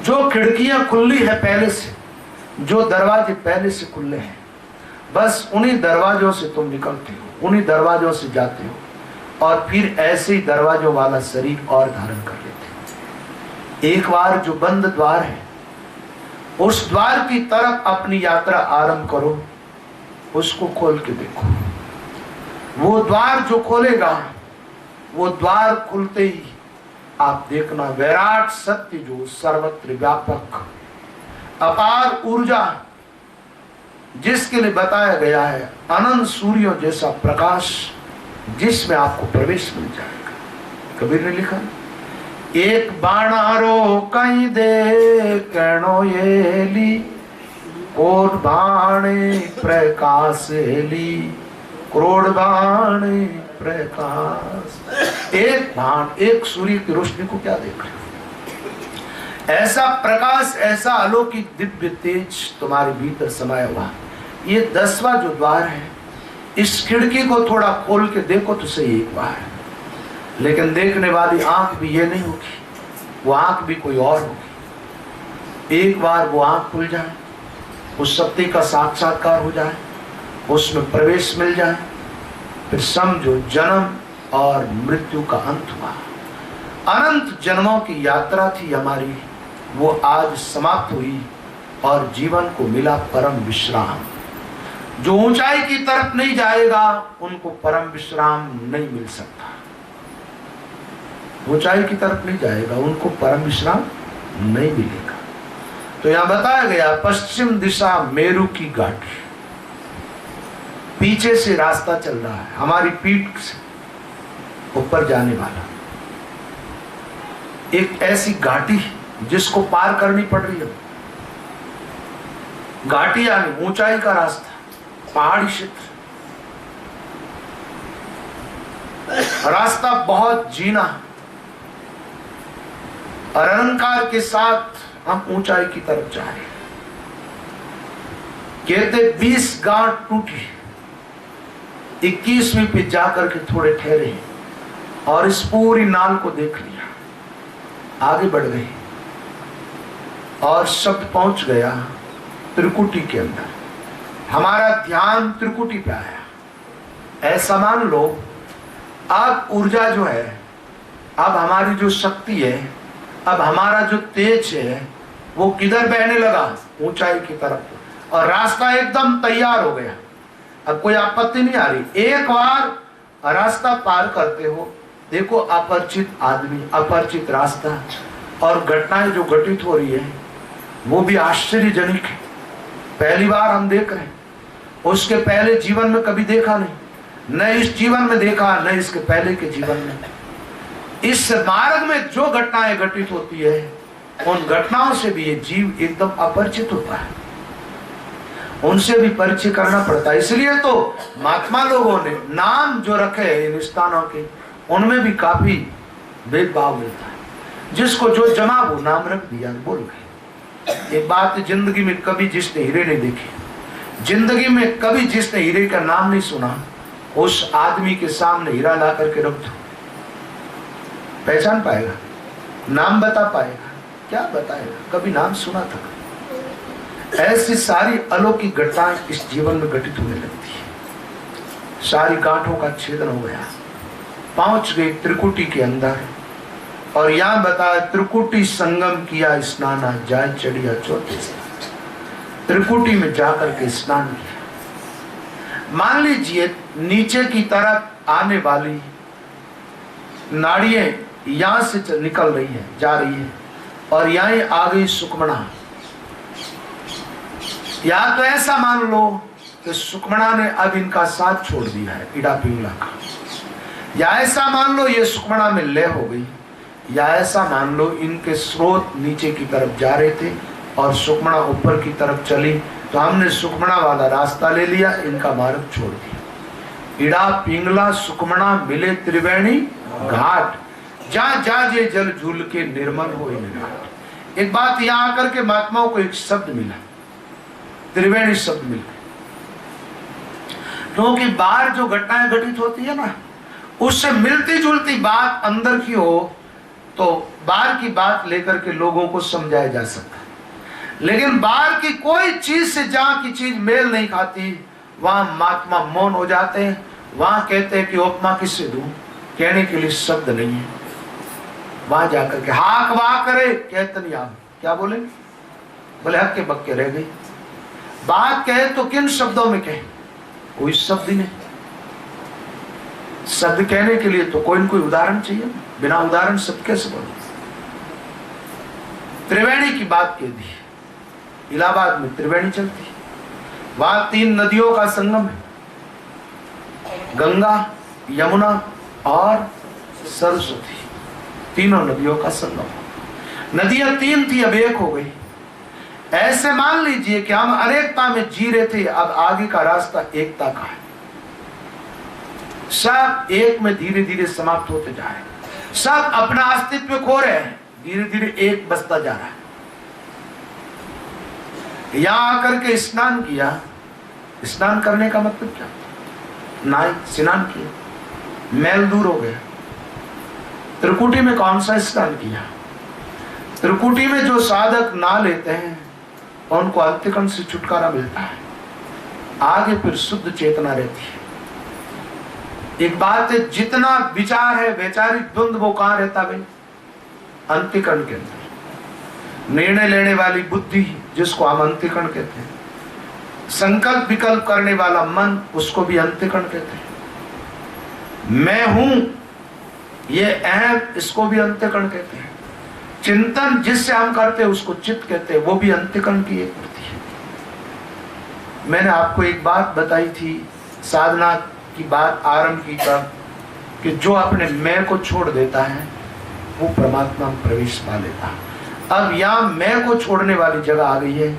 जो खिड़कियां खुली है पहले से, जो दरवाजे पहले से खुले हैं, बस उन्हीं दरवाजों से तुम निकलते हो, उन्हीं दरवाजों से जाते हो और फिर ऐसे ही दरवाजों वाला शरीर और धारण कर लेते हो। एक बार जो बंद द्वार है उस द्वार की तरफ अपनी यात्रा आरंभ करो, उसको खोल के देखो। वो द्वार जो खोलेगा, वो द्वार खुलते ही आप देखना विराट सत्य जो सर्वत्र व्यापक अपार ऊर्जा, जिसके लिए बताया गया है अनंत सूर्यों जैसा प्रकाश, जिसमें आपको प्रवेश मिल जाएगा। कबीर ने लिखा, एक बाणारो कहीं देखनो येली, और बाणे प्रकाश ली, करोड़ बाणे प्रकाश। एक बाण, एक सूर्य की रोशनी को क्या देख रहे हो? ऐसा प्रकाश, ऐसा अलौकिक दिव्य तेज तुम्हारे भीतर समाया हुआ। ये 10वां जो द्वार है, इस खिड़की को थोड़ा खोल के देखो तो सही एक बार, लेकिन देखने वाली आंख भी ये नहीं होगी, वो आंख भी कोई और होगी। एक बार वो आंख खुल जाए, उस सत्य का साक्षात्कार हो जाए, उसमें प्रवेश मिल जाए, फिर समझो जन्म और मृत्यु का अंत हुआ। अनंत जन्मों की यात्रा थी हमारी, वो आज समाप्त हुई और जीवन को मिला परम विश्राम। जो ऊंचाई की तरफ नहीं जाएगा उनको परम विश्राम नहीं मिल सकता। ऊंचाई की तरफ नहीं जाएगा उनको परम विश्राम नहीं मिलेगा। तो यहां बताया गया पश्चिम दिशा मेरु की घाटी, पीछे से रास्ता चल रहा है हमारी पीठ से ऊपर जाने वाला, एक ऐसी घाटी जिसको पार करनी पड़ रही है। घाटी यानी ऊंचाई का रास्ता, पहाड़ी क्षेत्र, रास्ता बहुत जीना और अलंकार के साथ हम ऊंचाई की तरफ जा रहे हैं। कहते 20 गांठ टूटी, 21वीं पे जाकर के थोड़े ठहरे और इस पूरी नाल को देख लिया, आगे बढ़ गए और शब्द पहुंच गया त्रिकुटी के अंदर। हमारा ध्यान त्रिकुटी पे आया। ऐसा मान लो अब ऊर्जा जो है, अब हमारी जो शक्ति है, अब हमारा जो तेज है, वो किधर बहने लगा? ऊंचाई की तरफ, और रास्ता एकदम तैयार हो गया। अब कोई आपत्ति नहीं आ रही। एक बार रास्ता पार करते हो, देखो अपरिचित आदमी, अपरिचित रास्ता और घटनाएं जो घटित हो रही है वो भी आश्चर्यजनक है। पहली बार हम देख रहे हैं, उसके पहले जीवन में कभी देखा नहीं, न इस जीवन में देखा न इसके पहले के जीवन में। इस मार्ग में जो घटनाएं घटित होती है उन घटनाओं से भी ये जीव एकदम अपरिचित होता है, उनसे भी परिचय करना पड़ता है। इसलिए तो महात्मा लोगों ने नाम जो रखे इन स्थानों के, उनमें भी काफी भेदभाव मिलता है। जिसको जो जमा वो नाम रख दिया, बोल गए। एक बात, जिंदगी में कभी जिसने हीरे नहीं देखे, जिंदगी में कभी जिसने हीरे का नाम नहीं सुना, उस आदमी के सामने हीरा ला करके रख दो, पहचान पाएगा? नाम बता पाएगा? क्या बताएगा? कभी नाम सुना था? ऐसी सारी अलौकिक घटनाएं इस जीवन में घटित होने लगती है। सारी गांठों का छेदन हो गया, पहुंच गए त्रिकुटी के अंदर। और यहां बताया त्रिकुटी संगम किया स्नाना, जाय चढ़िया चौथे से। त्रिकुटी में जाकर के स्नान किया। मान लीजिए नीचे की तरफ आने वाली नाड़ियां यहां से निकल रही है, जा रही है, और यहां आ गई सुकमणा। या तो ऐसा मान लो कि सुकमणा ने अब इनका साथ छोड़ दिया है, इड़ा पिंगला का, या ऐसा मान लो ये सुकमणा में लय हो गई, या ऐसा मान लो इनके स्रोत नीचे की तरफ जा रहे थे और सुकमणा ऊपर की तरफ चली, तो हमने सुकमणा वाला रास्ता ले लिया, इनका मार्ग छोड़ दिया। इड़ा पिंगला सुकमणा मिले त्रिवेणी घाट, जहां जा जे जल झूल के निर्मल हो घाट। एक बात यहां आकर के महात्माओं को एक शब्द मिला, त्रिवेणी शब्द मिल गया, क्योंकि बाहर जो घटनाएं घटित होती है ना, उससे मिलती जुलती बात अंदर की हो तो बाहर की बात लेकर के लोगों को समझाया जा सकता है, लेकिन बाहर की कोई चीज से जहां की चीज मेल नहीं खाती वहां महात्मा मौन हो जाते हैं। वहां कहते हैं कि उपमा किससे दूं, कहने के लिए शब्द नहीं है। वहां जाकर के हाक वाह करे, कहते नहीं आप क्या बोले, बोले हक के बक्के रह गई। बात कहे तो किन शब्दों में कहे, कोई शब्द ही नहीं। शब्द कहने के लिए तो कोई न कोई उदाहरण चाहिए, बिना उदाहरण शब्द कैसे बोले। त्रिवेणी की बात कह दी, इलाहाबाद में त्रिवेणी चलती है, वहां 3 नदियों का संगम है, गंगा, यमुना और सरस्वती, तीनों नदियों का संगम। नदियां 3 थी, अब 1 हो गई। ऐसे मान लीजिए कि हम अनेकता में जी रहे थे, अब आगे का रास्ता एकता का है। सब एक में धीरे धीरे समाप्त होते जा रहे हैं, सब अपना अस्तित्व खो रहे हैं, धीरे धीरे एक बसता जा रहा है। यहां आकर के स्नान किया, स्नान करने का मतलब क्या, नाई स्नान किया, मैल दूर हो गया। त्रिकुटी में कौन सा स्नान किया, त्रिकुटी में जो साधक ना लेते हैं उनको अंत्यकंठ से छुटकारा मिलता है, आगे फिर शुद्ध चेतना रहती है। एक बात है, जितना विचार है, वैचारिक द्वंद्व वो कहां रहता है, अंत्यकरण के अंदर। निर्णय लेने वाली बुद्धि जिसको हम अंत्यकरण कहते हैं, संकल्प विकल्प करने वाला मन उसको भी अंत्यकरण कहते हैं। मैं हूं ये अहम, इसको भी अंत्यकरण कहते हैं। चिंतन जिससे हम करते हैं उसको चित्त कहते हैं, वो भी अंत्यकरण की एक वृत्ति है। मैंने आपको एक बात बताई थी, साधना की बात आरंभ की तब, कि जो अपने मैं को छोड़ देता है वो परमात्मा में प्रवेश पा लेता है। अब यहाँ मैं को छोड़ने वाली जगह आ गई है,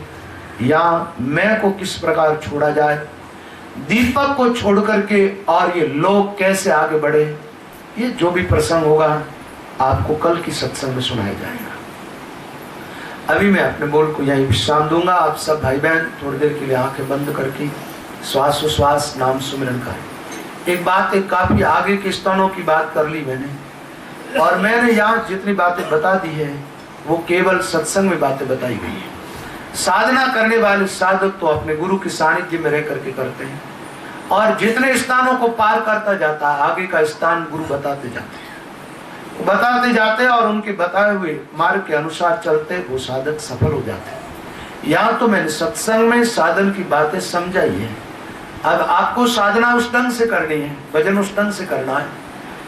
यहाँ मैं को किस प्रकार छोड़ा जाए, दीपक को छोड़ करके और ये लोग कैसे आगे बढ़े, ये जो भी प्रसंग होगा आपको कल की सत्संग में सुनाया जाएगा। अभी मैं अपने बोल को यहीं विश्राम दूंगा। आप सब भाई बहन थोड़ी देर के लिए आंखें बंद करके श्वासोश्वास नाम सुमिरन करें। एक बात है, काफी आगे के स्थानों की बात कर ली मैंने, और मैंने यहाँ जितनी बातें बता दी है वो केवल सत्संग में बातें बताई गई है। साधना करने वाले साधक तो अपने गुरु के सानिध्य में रह करके करते हैं, और जितने स्थानों को पार करता जाता है आगे का स्थान गुरु बताते जाते हैं, और उनके बताए हुए मार्ग के अनुसार चलते वो साधक सफल हो जाते हैं। यहाँ तो मैंने सत्संग में साधन की बातें समझाई है। अब आपको साधना उस ढंग से करनी है, भजन उस ढंग से करना है,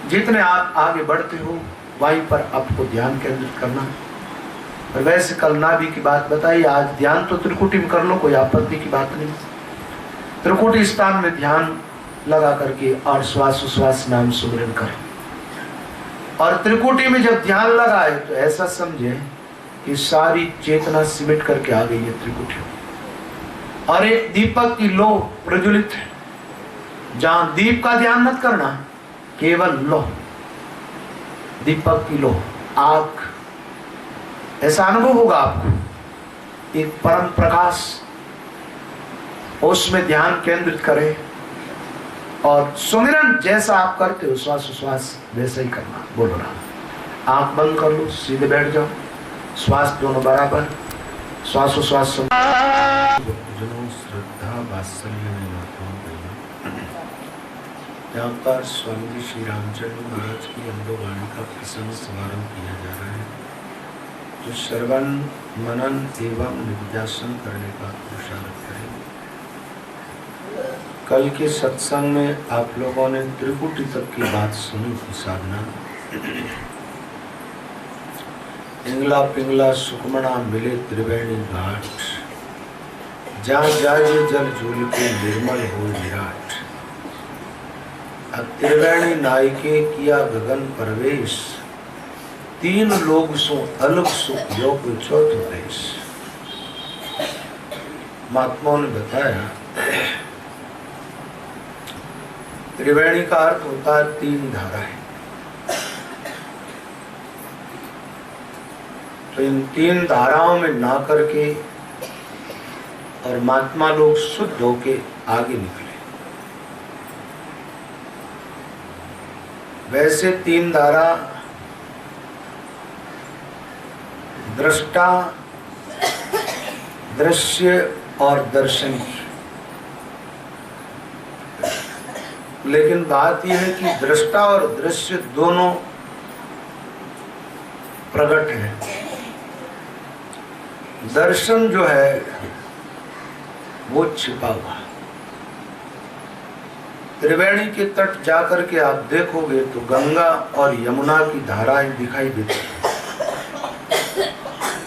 जितने आप आगे बढ़ते हो वहीं पर आपको ध्यान केंद्रित करना है। और वैसे कल नाभि की बात बताई, आज ध्यान तो त्रिकुटी में कर लो, कोई आपत्ति की बात नहीं। त्रिकुटी स्थान में ध्यान लगा करके और श्वासोश्वास नाम सुमिरन करें। और त्रिकुटी में जब ध्यान लगाए तो ऐसा समझे कि सारी चेतना सिमट करके आ गई है त्रिकुटी, और एक दीपक की लो प्रज्वलित है, जहां दीप का ध्यान मत करना, केवल लो, दीपक की लो, आग, ऐसा अनुभव होगा आपको, एक परम प्रकाश, उसमें ध्यान केंद्रित करें। और सुमिरन जैसा आप करते हो श्वासोश्वास वैसा ही करना। बोलो ना, आंख बंद कर लो, सीधे बैठ जाओ, श्वास दोनों बराबर, श्वासोश्वास श्रद्धा वात्सल्य में यहाँ पर स्वामी श्री रामचंद्र महाराज की अमृतवाणी का प्रसंग समारंभ किया जा रहा है, जो श्रवण मनन एवं निध्यासन करने का पुरुषार्थ करें। कल के सत्संग में आप लोगों ने त्रिकुटी तक की बात सुनी थी, साधना। इंगला पिंगला सुकमना मिले त्रिवेणी घाट, जहाँ जाए जल झूल के निर्मल हो विराट। त्रिवेणी नायके किया गगन प्रवेश, 3 लोग सो अलग सुख योग चौथ देश। महात्माओं ने बताया त्रिवेणी का अर्थ होता है 3 धाराएं। तो इन 3 धाराओं में ना करके और महात्मा लोग शुद्ध होके आगे निकले। वैसे 3 धारा दृष्टा, दृश्य और दर्शन की। लेकिन बात यह है कि दृष्टा और दृश्य दोनों प्रकट है। दर्शन जो है वो छिपा हुआ। त्रिवेणी के तट जाकर के आप देखोगे तो गंगा और यमुना की धाराएं दिखाई देती हैं,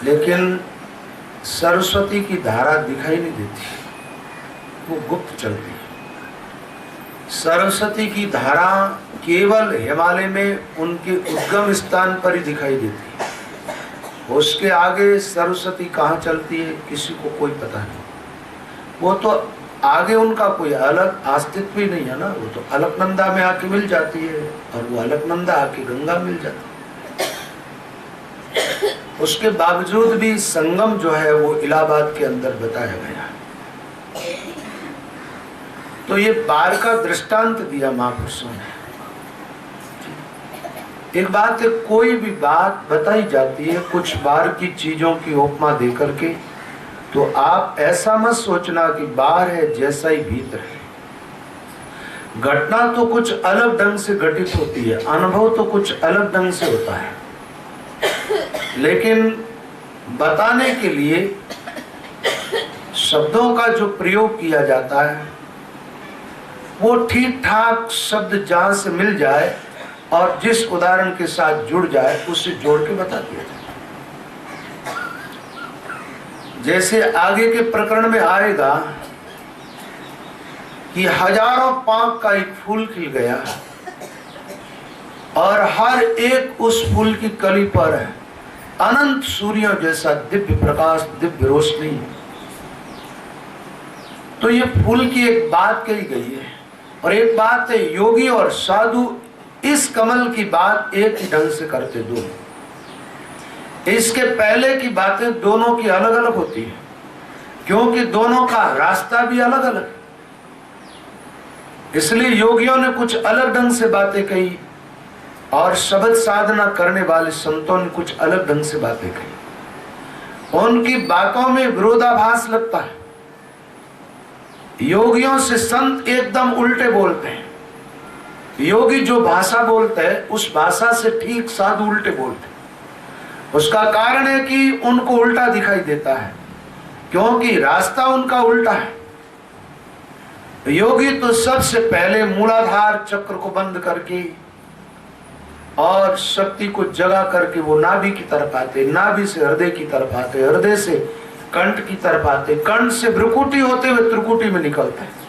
लेकिन सरस्वती की धारा दिखाई नहीं देती, वो गुप्त चलती है। सरस्वती की धारा केवल हिमालय में उनके उद्गम स्थान पर ही दिखाई देती है। उसके आगे सरस्वती कहाँ चलती है किसी को कोई पता नहीं। वो तो आगे उनका कोई अलग अस्तित्व ही नहीं है ना। वो तो अलकनंदा में आके मिल जाती है और वो अलकनंदा आके गंगा मिल जाती है। उसके बावजूद भी संगम जो है वो इलाहाबाद के अंदर बताया गया। तो ये बार का दृष्टांत दिया महापुरुषों ने। एक बात है, कोई भी बात बताई जाती है कुछ बार की चीजों की उपमा देकर के, तो आप ऐसा मत सोचना कि बाहर है जैसा ही भीतर है। घटना तो कुछ अलग ढंग से घटित होती है, अनुभव तो कुछ अलग ढंग से होता है, लेकिन बताने के लिए शब्दों का जो प्रयोग किया जाता है वो ठीक ठाक शब्द जहां से मिल जाए और जिस उदाहरण के साथ जुड़ जाए उससे जोड़ के बता दिया जाए। जैसे आगे के प्रकरण में आएगा कि हजारों पांख का एक फूल खिल गया और हर एक उस फूल की कली पर अनंत सूर्यों जैसा दिव्य प्रकाश, दिव्य रोशनी। तो ये फूल की एक बात कही गई है और एक बात है, योगी और साधु इस कमल की बात एक ही ढंग से करते दो। इसके पहले की बातें दोनों की अलग अलग होती है, क्योंकि दोनों का रास्ता भी अलग अलग। इसलिए योगियों ने कुछ अलग ढंग से बातें कही और शब्द साधना करने वाले संतों ने कुछ अलग ढंग से बातें कही। उनकी बातों में विरोधाभास लगता है। योगियों से संत एकदम उल्टे बोलते हैं। योगी जो भाषा बोलते हैं उस भाषा से ठीक साधु उल्टे बोलते हैं। उसका कारण है कि उनको उल्टा दिखाई देता है, क्योंकि रास्ता उनका उल्टा है। योगी तो सबसे पहले मूलाधार चक्र को बंद करके और शक्ति को जगा करके वो नाभि की तरफ आते, नाभि से हृदय की तरफ आते, हृदय से कंठ की तरफ आते, कंठ से भ्रुकुटी होते हुए त्रिकुटी में निकलते हैं।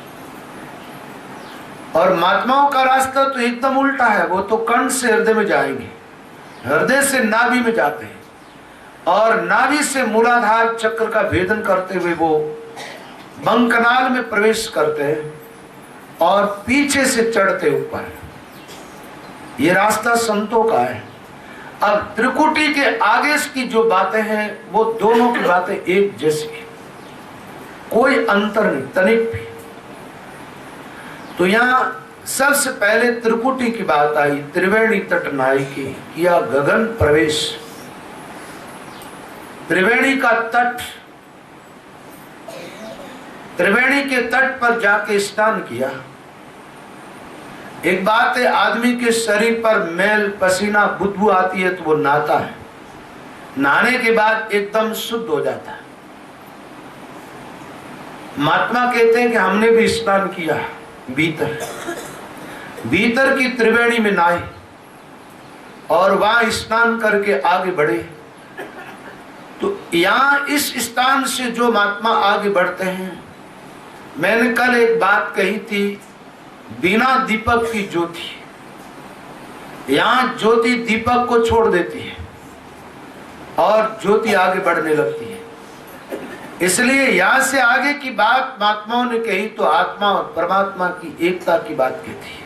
और महात्माओं का रास्ता तो एकदम उल्टा है। वो तो कंठ से हृदय में जाएंगे, हृदय से नाभि में जाते हैं और नाभि से मूलाधार चक्र का भेदन करते हुए वो बंकनाल में प्रवेश करते हैं और पीछे से चढ़ते ऊपर। ये रास्ता संतों का है। अब त्रिकुटी के आगे की जो बातें हैं वो दोनों की बातें एक जैसी है, कोई अंतर नहीं, तनिक भी। तो यहां सबसे पहले त्रिकुटी की बात आई। त्रिवेणी तट नाई की किया गगन प्रवेश। त्रिवेणी का तट, त्रिवेणी के तट पर जाके स्नान किया। एक बात है, आदमी के शरीर पर मैल पसीना बुदबू आती है तो वो नहाता है, नहाने के बाद एकदम शुद्ध हो जाता है। महात्मा कहते हैं कि हमने भी स्नान किया भीतर की त्रिवेणी में नहाए और वहां स्नान करके आगे बढ़े। तो यहां इस स्थान से जो महात्मा आगे बढ़ते हैं, मैंने कल एक बात कही थी, बिना दीपक की ज्योति, यहां ज्योति दीपक को छोड़ देती है और ज्योति आगे बढ़ने लगती है। इसलिए यहां से आगे की बात महात्माओं ने कही तो आत्मा और परमात्मा की एकता की बात कहती है।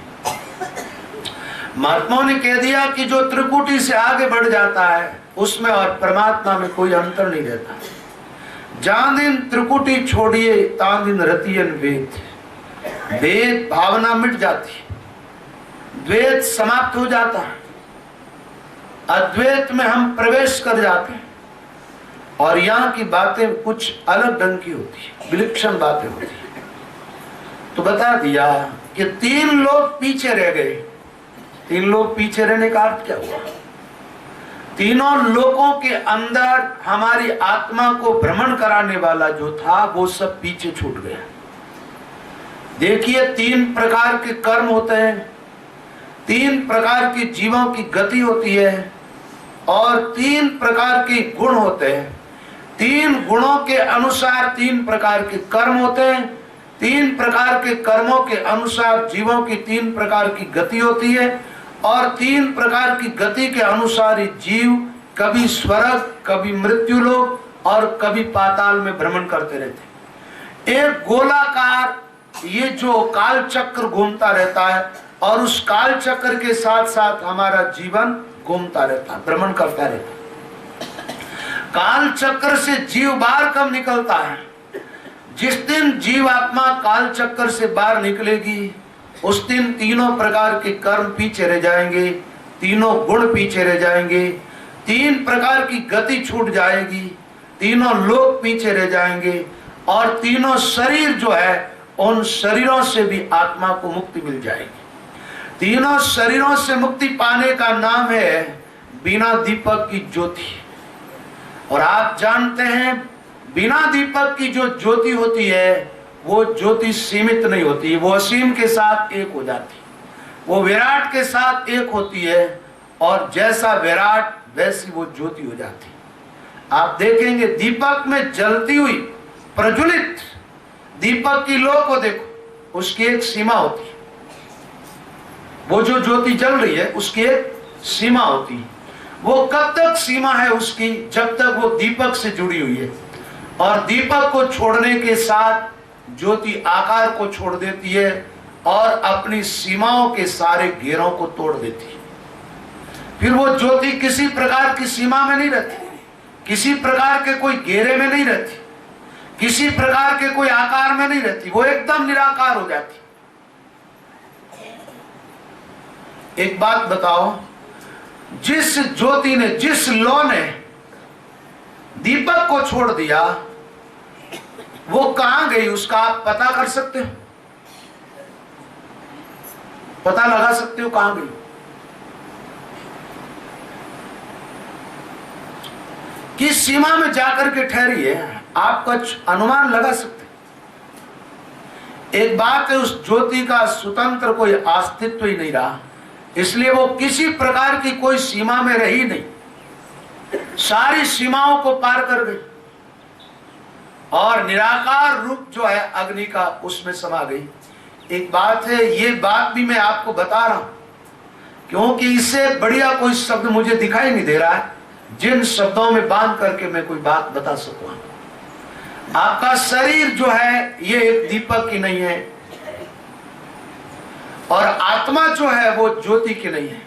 महात्माओं ने कह दिया कि जो त्रिकुटी से आगे बढ़ जाता है उसमें और परमात्मा में कोई अंतर नहीं रहता। जहां दिन त्रिकुटी छोड़िए तां दिन रतियन वेद। वेद भावना मिट जाती है, द्वैत समाप्त हो जाता है, अद्वैत में हम प्रवेश कर जाते हैं। और यहाँ की बातें कुछ अलग ढंग की होती है, विलक्षण बातें होती है। तो बता दिया कि 3 लोग पीछे रह गए। 3 लोग पीछे रहने का अर्थ क्या हुआ? तीनों लोगों के अंदर हमारी आत्मा को भ्रमण कराने वाला जो था वो सब पीछे छूट गया। देखिए 3 प्रकार के कर्म होते हैं, 3 प्रकार के जीवों की गति होती है और 3 प्रकार के गुण होते हैं। 3 गुणों के अनुसार 3 प्रकार के कर्म होते हैं। 3 प्रकार के कर्मों के अनुसार जीवों की 3 प्रकार की गति होती है और 3 प्रकार की गति के अनुसार जीव कभी स्वर्ग, कभी मृत्युलोक और कभी पाताल में भ्रमण करते रहते। एक गोलाकार ये जो काल चक्र घूमता रहता है और उस काल चक्र के साथ साथ हमारा जीवन घूमता रहता है, भ्रमण करता रहता है। काल चक्र से जीव बाहर कब निकलता है? जिस दिन जीव आत्मा काल चक्र से बाहर निकलेगी उस दिन तीनों प्रकार के कर्म पीछे रह जाएंगे, तीनों गुण पीछे रह जाएंगे, 3 प्रकार की गति छूट जाएगी, तीनों लोग पीछे रह जाएंगे और तीनों शरीर जो है उन शरीरों से भी आत्मा को मुक्ति मिल जाएगी। तीनों शरीरों से मुक्ति पाने का नाम है बिना दीपक की ज्योति। और आप जानते हैं बिना दीपक की जो ज्योति होती है वो ज्योति सीमित नहीं होती, वो असीम के साथ एक हो जाती है, वो विराट के साथ एक होती है और जैसा विराट वैसी वो ज्योति हो जाती है। आप देखेंगे दीपक में जलती हुई प्रज्वलित दीपक की लो को देखो, उसकी एक सीमा होती है। वो जो ज्योति जल रही है उसकी एक सीमा होती है। वो कब तक सीमा है उसकी? जब तक वो दीपक से जुड़ी हुई है और दीपक को छोड़ने के साथ ज्योति आकार को छोड़ देती है और अपनी सीमाओं के सारे घेरों को तोड़ देती है। फिर वो ज्योति किसी प्रकार की सीमा में नहीं रहती, किसी प्रकार के कोई घेरे में नहीं रहती, किसी प्रकार के कोई आकार में नहीं रहती, वो एकदम निराकार हो जाती। एक बात बताओ, जिस ज्योति ने, जिस लौ ने दीपक को छोड़ दिया वो कहां गई उसका आप पता कर सकते हो? पता लगा सकते हो कहां गई? किस सीमा में जाकर के ठहरी है आप कुछ अनुमान लगा सकते? एक बात है, उस ज्योति का स्वतंत्र कोई अस्तित्व ही नहीं रहा, इसलिए वो किसी प्रकार की कोई सीमा में रही नहीं, सारी सीमाओं को पार कर गई और निराकार रूप जो है अग्नि का उसमें समा गई। एक बात है, ये बात भी मैं आपको बता रहा हूं क्योंकि इससे बढ़िया कोई शब्द मुझे दिखाई नहीं दे रहा है जिन शब्दों में बांध करके मैं कोई बात बता सकूं। आपका शरीर जो है ये एक दीपक की नहीं है और आत्मा जो है वो ज्योति की नहीं है।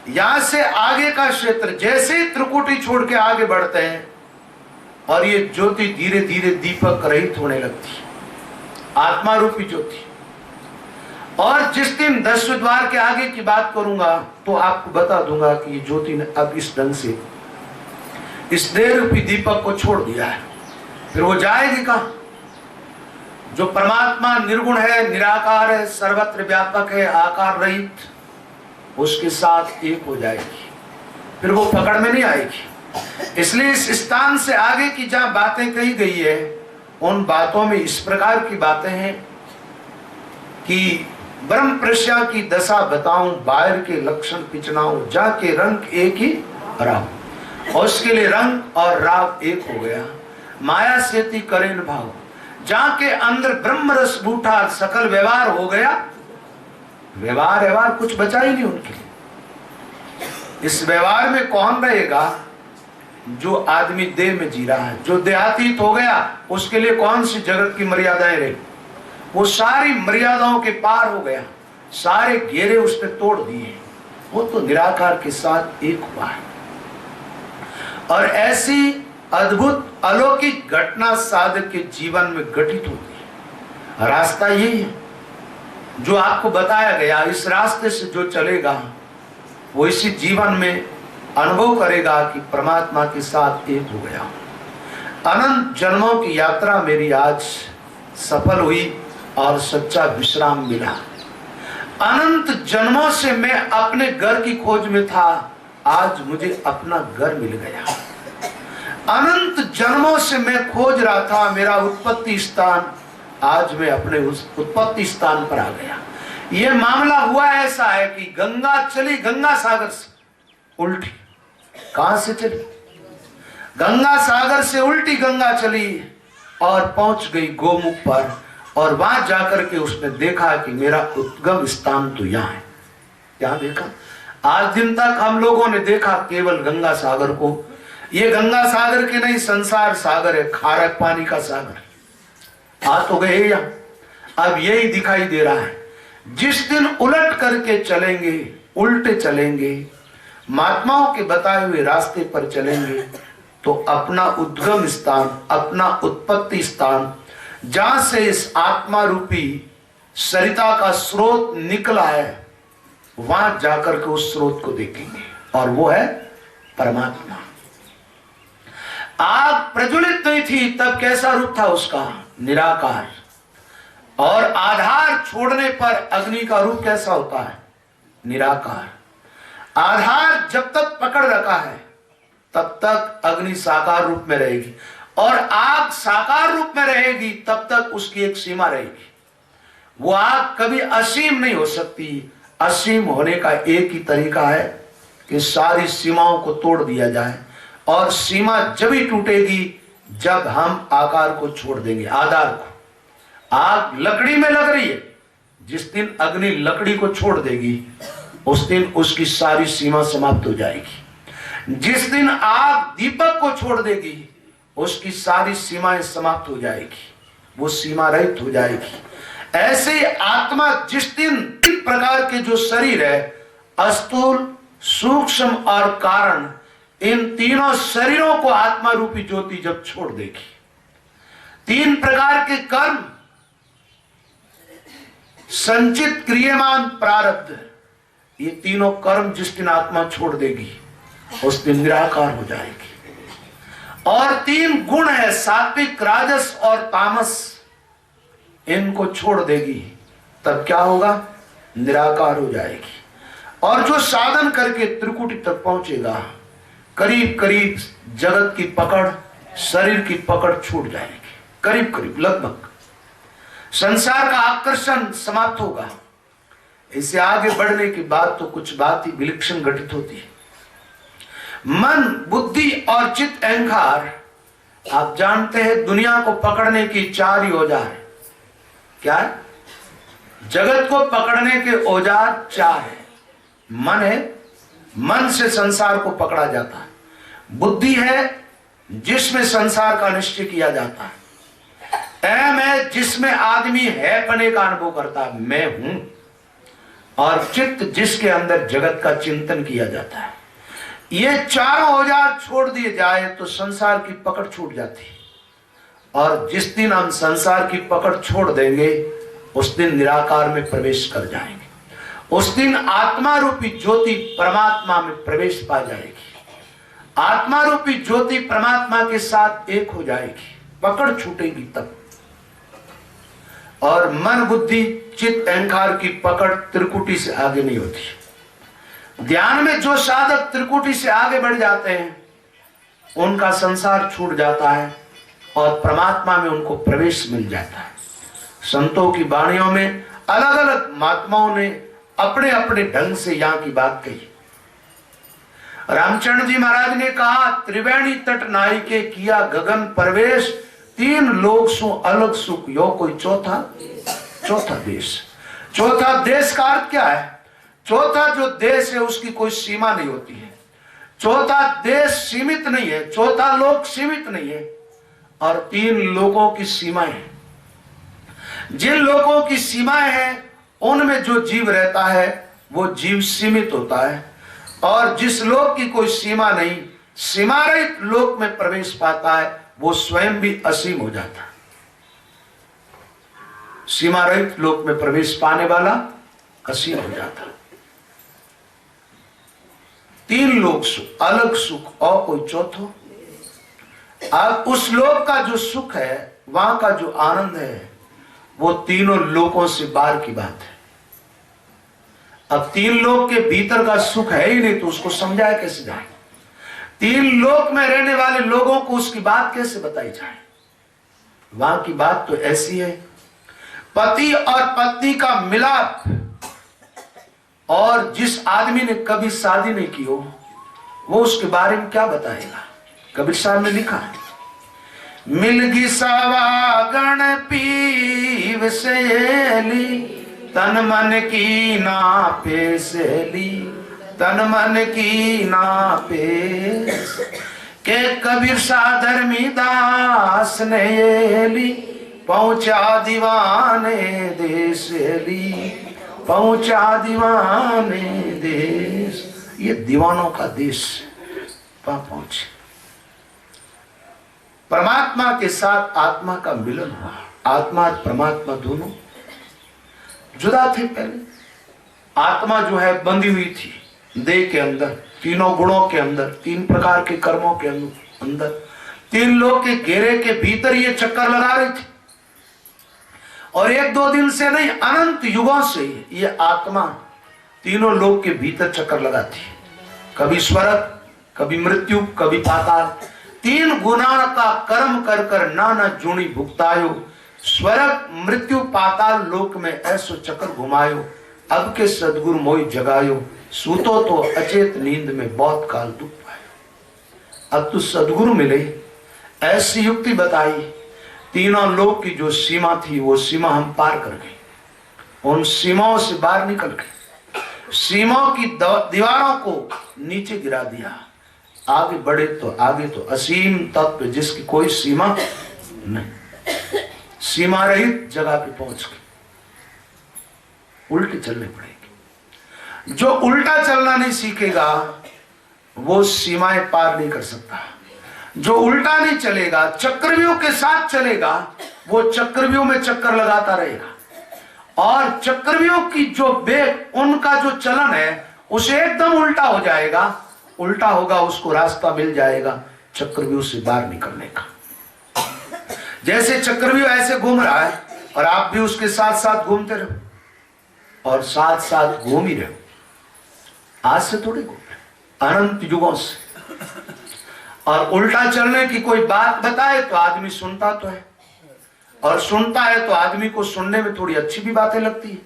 यहां से आगे का क्षेत्र जैसे ही त्रिकुटी छोड़ के आगे बढ़ते हैं और ये ज्योति धीरे धीरे दीपक रहित होने लगती है, आत्मा रूपी ज्योति। और जिस दिन 10 द्वार के आगे की बात करूंगा तो आपको बता दूंगा कि ये ज्योति ने अब इस ढंग से इस देह रूपी दीपक को छोड़ दिया है। फिर वो जाएगी कहां? जो परमात्मा निर्गुण है, निराकार है, सर्वत्र व्यापक है, आकार रहित, उसके साथ एक हो जाएगी, फिर वो पकड़ में नहीं आएगी। इसलिए इस स्थान से आगे की जहां बातें कही गई है उन बातों में इस प्रकार की बातें हैं कि ब्रह्म प्रश्या की दशा बताऊं, बाहर के लक्षण पिचनाऊं, जाके रंग एक ही राव, और उसके लिए रंग और राव एक हो गया। माया सेती करेन भाव, जाके अंदर ब्रह्म रस बूठा, सकल व्यवहार हो गया। व्यवहार कुछ बचा ही नहीं उनके लिए। इस व्यवहार में कौन रहेगा? जो आदमी देह में जी रहा है, जो देहातीत हो गया, उसके लिए कौन सी जगत की मर्यादाएं रही? वो सारी मर्यादाओं के पार हो गया, सारे घेरे उसने तोड़ दिए, वो तो निराकार के साथ एक हुआ है। और ऐसी अद्भुत अलौकिक घटना साधक के जीवन में घटित होती है। रास्ता यही है जो आपको बताया गया। इस रास्ते से जो चलेगा वो इसी जीवन में अनुभव करेगा कि परमात्मा के साथ एक हो गया। अनंत जन्मों की यात्रा मेरी आज सफल हुई और सच्चा विश्राम मिला। अनंत जन्मों से मैं अपने घर की खोज में था, आज मुझे अपना घर मिल गया। अनंत जन्मों से मैं खोज रहा था मेरा उत्पत्ति स्थान, आज मैं अपने उस उत्पत्ति स्थान पर आ गया। यह मामला हुआ ऐसा है कि गंगा चली गंगा सागर से उल्टी। कहां से चली? गंगा सागर से उल्टी गंगा चली और पहुंच गई गोमुख पर, और वहां जाकर के उसने देखा कि मेरा उद्गम स्थान तो यहां है। क्या देखा? आज दिन तक हम लोगों ने देखा केवल गंगा सागर को। ये गंगा सागर के नहीं, संसार सागर है, खारा पानी का सागर। आ तो गए यहां, अब यही दिखाई दे रहा है। जिस दिन उलट करके चलेंगे, उल्टे चलेंगे, महात्माओं के बताए हुए रास्ते पर चलेंगे, तो अपना उद्गम स्थान, अपना उत्पत्ति स्थान, जहां से इस आत्मा रूपी सरिता का स्रोत निकला है, वहां जाकर के उस स्रोत को देखेंगे, और वो है परमात्मा। आग प्रज्वलित नहीं थी तब कैसा रूप था उसका? निराकार। और आधार छोड़ने पर अग्नि का रूप कैसा होता है? निराकार। आधार जब तक पकड़ रखा है तब तक अग्नि साकार रूप में रहेगी, और आग साकार रूप में रहेगी तब तक उसकी एक सीमा रहेगी। वो आग कभी असीम नहीं हो सकती। असीम होने का एक ही तरीका है कि सारी सीमाओं को तोड़ दिया जाए, और सीमा जब ही टूटेगी जब हम आकार को छोड़ देंगे, आधार को। आग लकड़ी में लग रही है, जिस दिन अग्नि लकड़ी को छोड़ देगी उस दिन उसकी सारी सीमा समाप्त हो जाएगी। जिस दिन आग दीपक को छोड़ देगी उसकी सारी सीमाएं समाप्त हो जाएगी, वो सीमा रहित हो जाएगी। ऐसे आत्मा जिस दिन तीन प्रकार के जो शरीर है, स्थूल, सूक्ष्म और कारण, इन तीनों शरीरों को आत्मा रूपी ज्योति जब छोड़ देगी, तीन प्रकार के कर्म, संचित, क्रियमान, प्रारब्ध, ये तीनों कर्म जिस दिन आत्मा छोड़ देगी उस दिन निराकार हो जाएगी। और तीन गुण है, सात्विक, राजस और तामस, इनको छोड़ देगी तब क्या होगा? निराकार हो जाएगी। और जो साधन करके त्रिकुटी तक पहुंचेगा, करीब करीब जगत की पकड़, शरीर की पकड़ छूट जाएगी, करीब करीब लगभग संसार का आकर्षण समाप्त होगा। इससे आगे बढ़ने की बात तो कुछ बात ही विलक्षण घटित होती है। मन, बुद्धि और चित्त, अहंकार, आप जानते हैं दुनिया को पकड़ने की चार ही औजार है। क्या है? जगत को पकड़ने के औजार चार है। मन है, मन से संसार को पकड़ा जाता है। बुद्धि है, जिसमें संसार का निश्चय किया जाता है। अहम है, जिसमें आदमी है पने का अनुभव करता है, मैं हूं। और चित्त, जिसके अंदर जगत का चिंतन किया जाता है। ये चारों औजार छोड़ दिए जाए तो संसार की पकड़ छूट जाती है। और जिस दिन हम संसार की पकड़ छोड़ देंगे उस दिन निराकार में प्रवेश कर जाएंगे। उस दिन आत्मा रूपी ज्योति परमात्मा में प्रवेश पा जाएगी। आत्मा रूपी ज्योति परमात्मा के साथ एक हो जाएगी, पकड़ छूटेगी तब। और मन, बुद्धि, चित्त, अहंकार की पकड़ त्रिकुटी से आगे नहीं होती। ध्यान में जो साधक त्रिकुटी से आगे बढ़ जाते हैं उनका संसार छूट जाता है और परमात्मा में उनको प्रवेश मिल जाता है। संतों की वाणियों में अलग अलग महात्माओं ने अपने अपने ढंग से यहां की बात कही। रामचंद्र जी महाराज ने कहा, त्रिवेणी तट नाई के किया गगन प्रवेश, तीन लोग सु अलग सुख, यो कोई चौथा देश। चौथा देश का अर्थ क्या है? चौथा जो देश है उसकी कोई सीमा नहीं होती है। चौथा देश सीमित नहीं है, चौथा लोक सीमित नहीं है, और तीन लोगों की सीमाएं हैं। जिन लोगों की सीमाएं हैं उनमें जो जीव रहता है वो जीव सीमित होता है, और जिस लोक की कोई सीमा नहीं, सीमा रहित लोक में प्रवेश पाता है, वो स्वयं भी असीम हो जाता है। सीमा रहित लोक में प्रवेश पाने वाला असीम हो जाता है। तीन लोक सुख, अलग सुख और कोई चौथो। अब उस लोक का जो सुख है, वहां का जो आनंद है, वो तीनों लोकों से बाहर की बात है। अब तीन लोक के भीतर का सुख है ही नहीं, तो उसको समझाया कैसे जाए? तीन लोक में रहने वाले लोगों को उसकी बात कैसे बताई जाए? वहां की बात तो ऐसी है, पति और पत्नी का मिलाप, और जिस आदमी ने कभी शादी नहीं की हो, वो उसके बारे में क्या बताएगा? कबीर साहब ने लिखा है, मिलगी सावागण पीव सहेली, तन मन की ना पे सहेली, तन मन की ना पे के कबीर सा धर्मी दास ने ली, पहुंचा दीवाने देश ली, पहुंचा दीवाने देश। ये दीवानों का देश वहां पहुंचे। परमात्मा के साथ आत्मा का मिलन हुआ। आत्मा और परमात्मा दोनों जुदा थे पहले। आत्मा जो है बंधी हुई थी देह के अंदर, तीनों गुणों के अंदर, तीन प्रकार के कर्मों के अंदर, तीन लोग के घेरे के भीतर ये चक्कर लगा रही थी। और एक दो दिन से नहीं, अनंत युगों से ये आत्मा तीनों लोग के भीतर चक्कर लगाती है। कभी स्वर्ग, कभी मृत्यु, कभी पाताल। तीन गुना का कर्म कर कर नाना जूनी भुगतायो, स्वर्ग मृत्यु पाताल लोक में ऐसो चक्कर घुमायो, अब के सदगुरु मोहि जगायो, सूतो तो अचेत नींद में बहुत काल दुख पायो। अब तो सदगुरु मिले, ऐसी युक्ति बताई, तीनों लोक की जो सीमा थी वो सीमा हम पार कर गए, उन सीमाओं से बाहर निकल गए, सीमाओं की दीवारों को नीचे गिरा दिया। आगे बढ़े तो आगे तो असीम तत्व जिसकी कोई सीमा नहीं, सीमा रहित जगह पे पहुंच गए। उल्टे चलने पड़ेंगे। जो उल्टा चलना नहीं सीखेगा वो सीमाएं पार नहीं कर सकता। जो उल्टा नहीं चलेगा, चक्रव्यूह के साथ चलेगा, वो चक्रव्यूह में चक्कर लगाता रहेगा। और चक्रव्यूह की जो वेग, उनका जो चलन है, उसे एकदम उल्टा हो जाएगा। उल्टा होगा, उसको रास्ता मिल जाएगा चक्रव्यूह से बाहर निकलने का। जैसे चक्रव्यूह ऐसे घूम रहा है और आप भी उसके साथ साथ घूमते रहो और साथ साथ घूम ही रहो। आज से थोड़ी घूम रहे, अनंत युगों से। और उल्टा चलने की कोई बात बताए तो आदमी सुनता तो है, और सुनता है तो आदमी को सुनने में थोड़ी अच्छी भी बातें लगती है,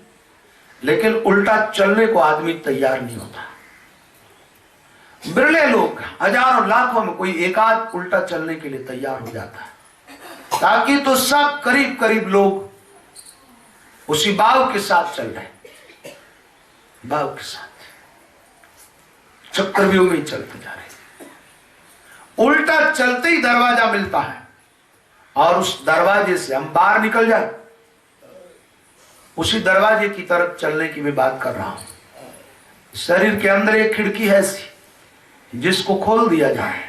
लेकिन उल्टा चलने को आदमी तैयार नहीं होता। बिरले लोग, हजारों लाखों में कोई एकाध उल्टा चलने के लिए तैयार हो जाता है, ताकि तो सब करीब करीब लोग उसी बाव के साथ चल रहे, बाव के साथ चक्रव्यूह में चलते जा रहे। उल्टा चलते ही दरवाजा मिलता है, और उस दरवाजे से हम बाहर निकल जाए, उसी दरवाजे की तरफ चलने की मैं बात कर रहा हूं। शरीर के अंदर एक खिड़की है ऐसी, जिसको खोल दिया जाए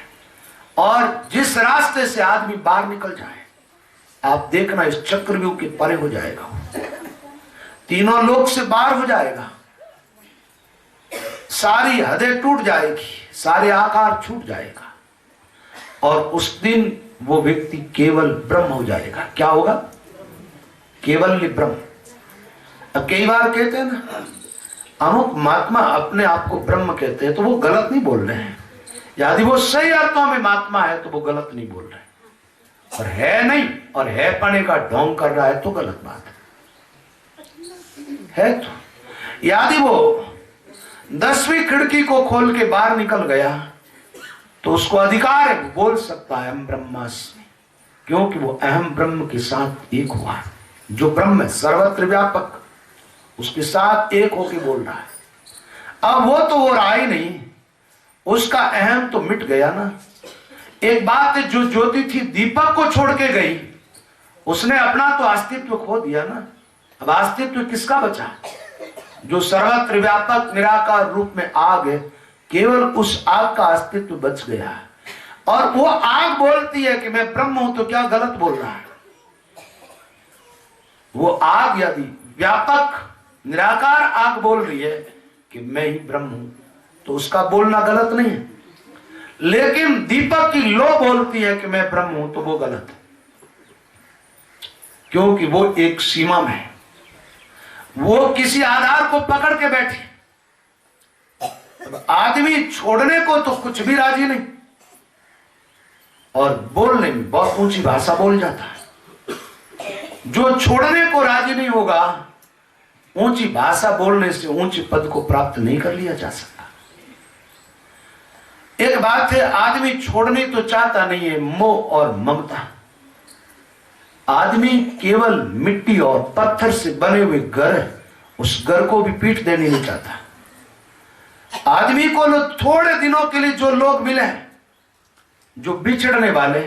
और जिस रास्ते से आदमी बाहर निकल जाए, आप देखना इस चक्रव्यूह के परे हो जाएगा, तीनों लोक से बाहर हो जाएगा, सारी हदें टूट जाएगी, सारे आकार छूट जाएगा, और उस दिन वो व्यक्ति केवल ब्रह्म हो जाएगा। क्या होगा? केवल ब्रह्म। अब कई बार कहते हैं ना, अमुक महात्मा अपने आप को ब्रह्म कहते हैं, तो वो गलत नहीं बोल रहे हैं। यदि वो सही अर्थों में महात्मा है तो वो गलत नहीं बोल रहे, और है नहीं, और है पने का ढोंग कर रहा है तो गलत बात है। तो यदि वो 10वीं खिड़की को खोल के बाहर निकल गया तो उसको अधिकार है, बोल सकता है अहम ब्रह्मास्मि, क्योंकि वो अहम ब्रह्म के साथ एक हुआ है। जो ब्रह्म है सर्वत्र व्यापक, उसके साथ एक होके बोल रहा है। अब वो तो वो रहा ही नहीं, उसका अहम तो मिट गया ना। एक बात है, जो ज्योति थी दीपक को छोड़ के गई, उसने अपना तो अस्तित्व खो दिया ना। अब अस्तित्व किसका बचा? जो सर्वत्र व्यापक निराकार रूप में आग है, केवल उस आग का अस्तित्व बच गया है। और वो आग बोलती है कि मैं ब्रह्म हूं, तो क्या गलत बोल रहा है? वो आग यदि व्यापक निराकार आग बोल रही है कि मैं ही ब्रह्म हूं, तो उसका बोलना गलत नहीं है। लेकिन दीपक की लो बोलती है कि मैं ब्रह्म हूं, तो वो गलत है, क्योंकि वो एक सीमा में है, वो किसी आधार को पकड़ के बैठी। आदमी छोड़ने को तो कुछ भी राजी नहीं, और बोलने में बहुत ऊंची भाषा बोल जाता है। जो छोड़ने को राजी नहीं होगा, ऊंची भाषा बोलने से ऊंचे पद को प्राप्त नहीं कर लिया जा सकता। एक बात है, आदमी छोड़ने तो चाहता नहीं है, मोह और ममता। आदमी केवल मिट्टी और पत्थर से बने हुए घर है, उस घर को भी पीठ देनी नहीं चाहता। आदमी को थोड़े दिनों के लिए जो लोग मिले, जो बिछड़ने वाले,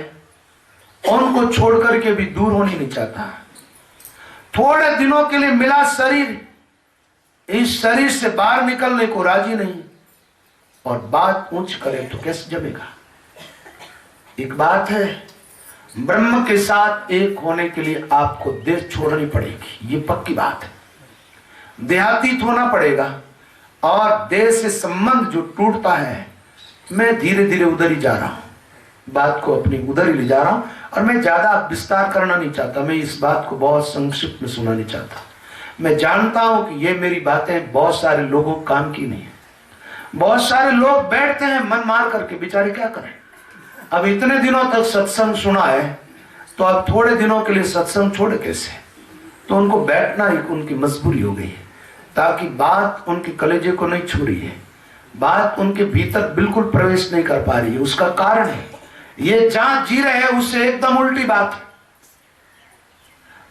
उनको छोड़ करके भी दूर होनी नहीं चाहता। थोड़े दिनों के लिए मिला शरीर, इस शरीर से बाहर निकलने को राजी नहीं, और बात ऊंच करे तो कैसे जमेगा। एक बात है, ब्रह्म के साथ एक होने के लिए आपको देह छोड़नी पड़ेगी, ये पक्की बात है। देहातीत होना पड़ेगा, और देह से संबंध जो टूटता है, मैं धीरे धीरे उधर ही जा रहा हूं, बात को अपनी उधर ही ले जा रहा हूं, और मैं ज्यादा विस्तार करना नहीं चाहता। मैं इस बात को बहुत संक्षिप्त में सुनाना चाहता। मैं जानता हूं कि ये मेरी बातें बहुत सारे लोगों को काम की नहीं है। बहुत सारे लोग बैठते हैं मन मार करके, बेचारे क्या करें। अब इतने दिनों तक सत्संग सुना है, तो अब थोड़े दिनों के लिए सत्संग छोड़े कैसे? तो उनको बैठना ही उनकी मजबूरी हो गई है, ताकि बात उनके कलेजे को नहीं छू रही है, बात उनके भीतर बिल्कुल प्रवेश नहीं कर पा रही है। उसका कारण है, ये जहां जी रहे हैं उससे एकदम उल्टी बात है,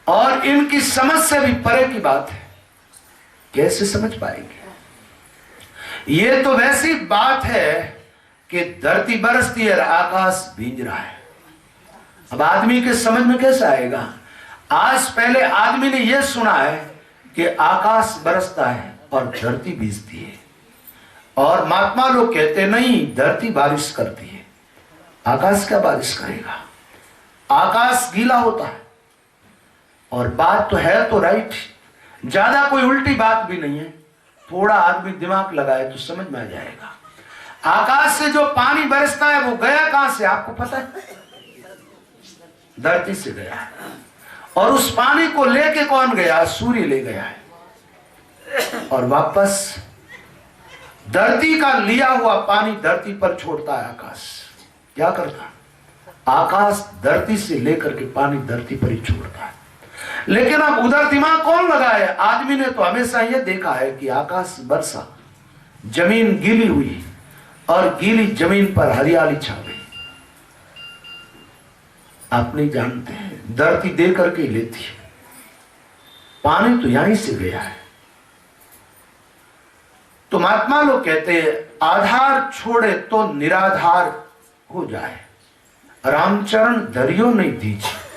और इनकी समझ से भी परे की बात है। कैसे समझ पाएंगे? ये तो वैसी बात है कि धरती बरसती है, आकाश भींज रहा है। अब आदमी के समझ में कैसे आएगा? आज पहले आदमी ने यह सुना है कि आकाश बरसता है और धरती भीजती है, और महात्मा लोग कहते नहीं, धरती बारिश करती है। आकाश क्या बारिश करेगा? आकाश गीला होता है। और बात तो है तो राइट, ज्यादा कोई उल्टी बात भी नहीं है। थोड़ा आदमी दिमाग लगाए तो समझ में आ जाएगा। आकाश से जो पानी बरसता है वो गया कहां से, आपको पता है? धरती से गया है। और उस पानी को लेके कौन गया? सूर्य ले गया है। और वापस धरती का लिया हुआ पानी धरती पर छोड़ता है आकाश। क्या करता? आकाश धरती से लेकर के पानी धरती पर ही छोड़ता है। लेकिन अब उधर दिमाग कौन लगाए? आदमी ने तो हमेशा यह देखा है कि आकाश बरसा, जमीन गीली हुई, और गीली जमीन पर हरियाली छा गई। आप नहीं जानते हैं, धरती दे करके लेती है, पानी तो यहीं से गया है। तो महात्मा लोग कहते हैं, आधार छोड़े तो निराधार हो जाए, रामचरण धरियो नहीं दीजिए।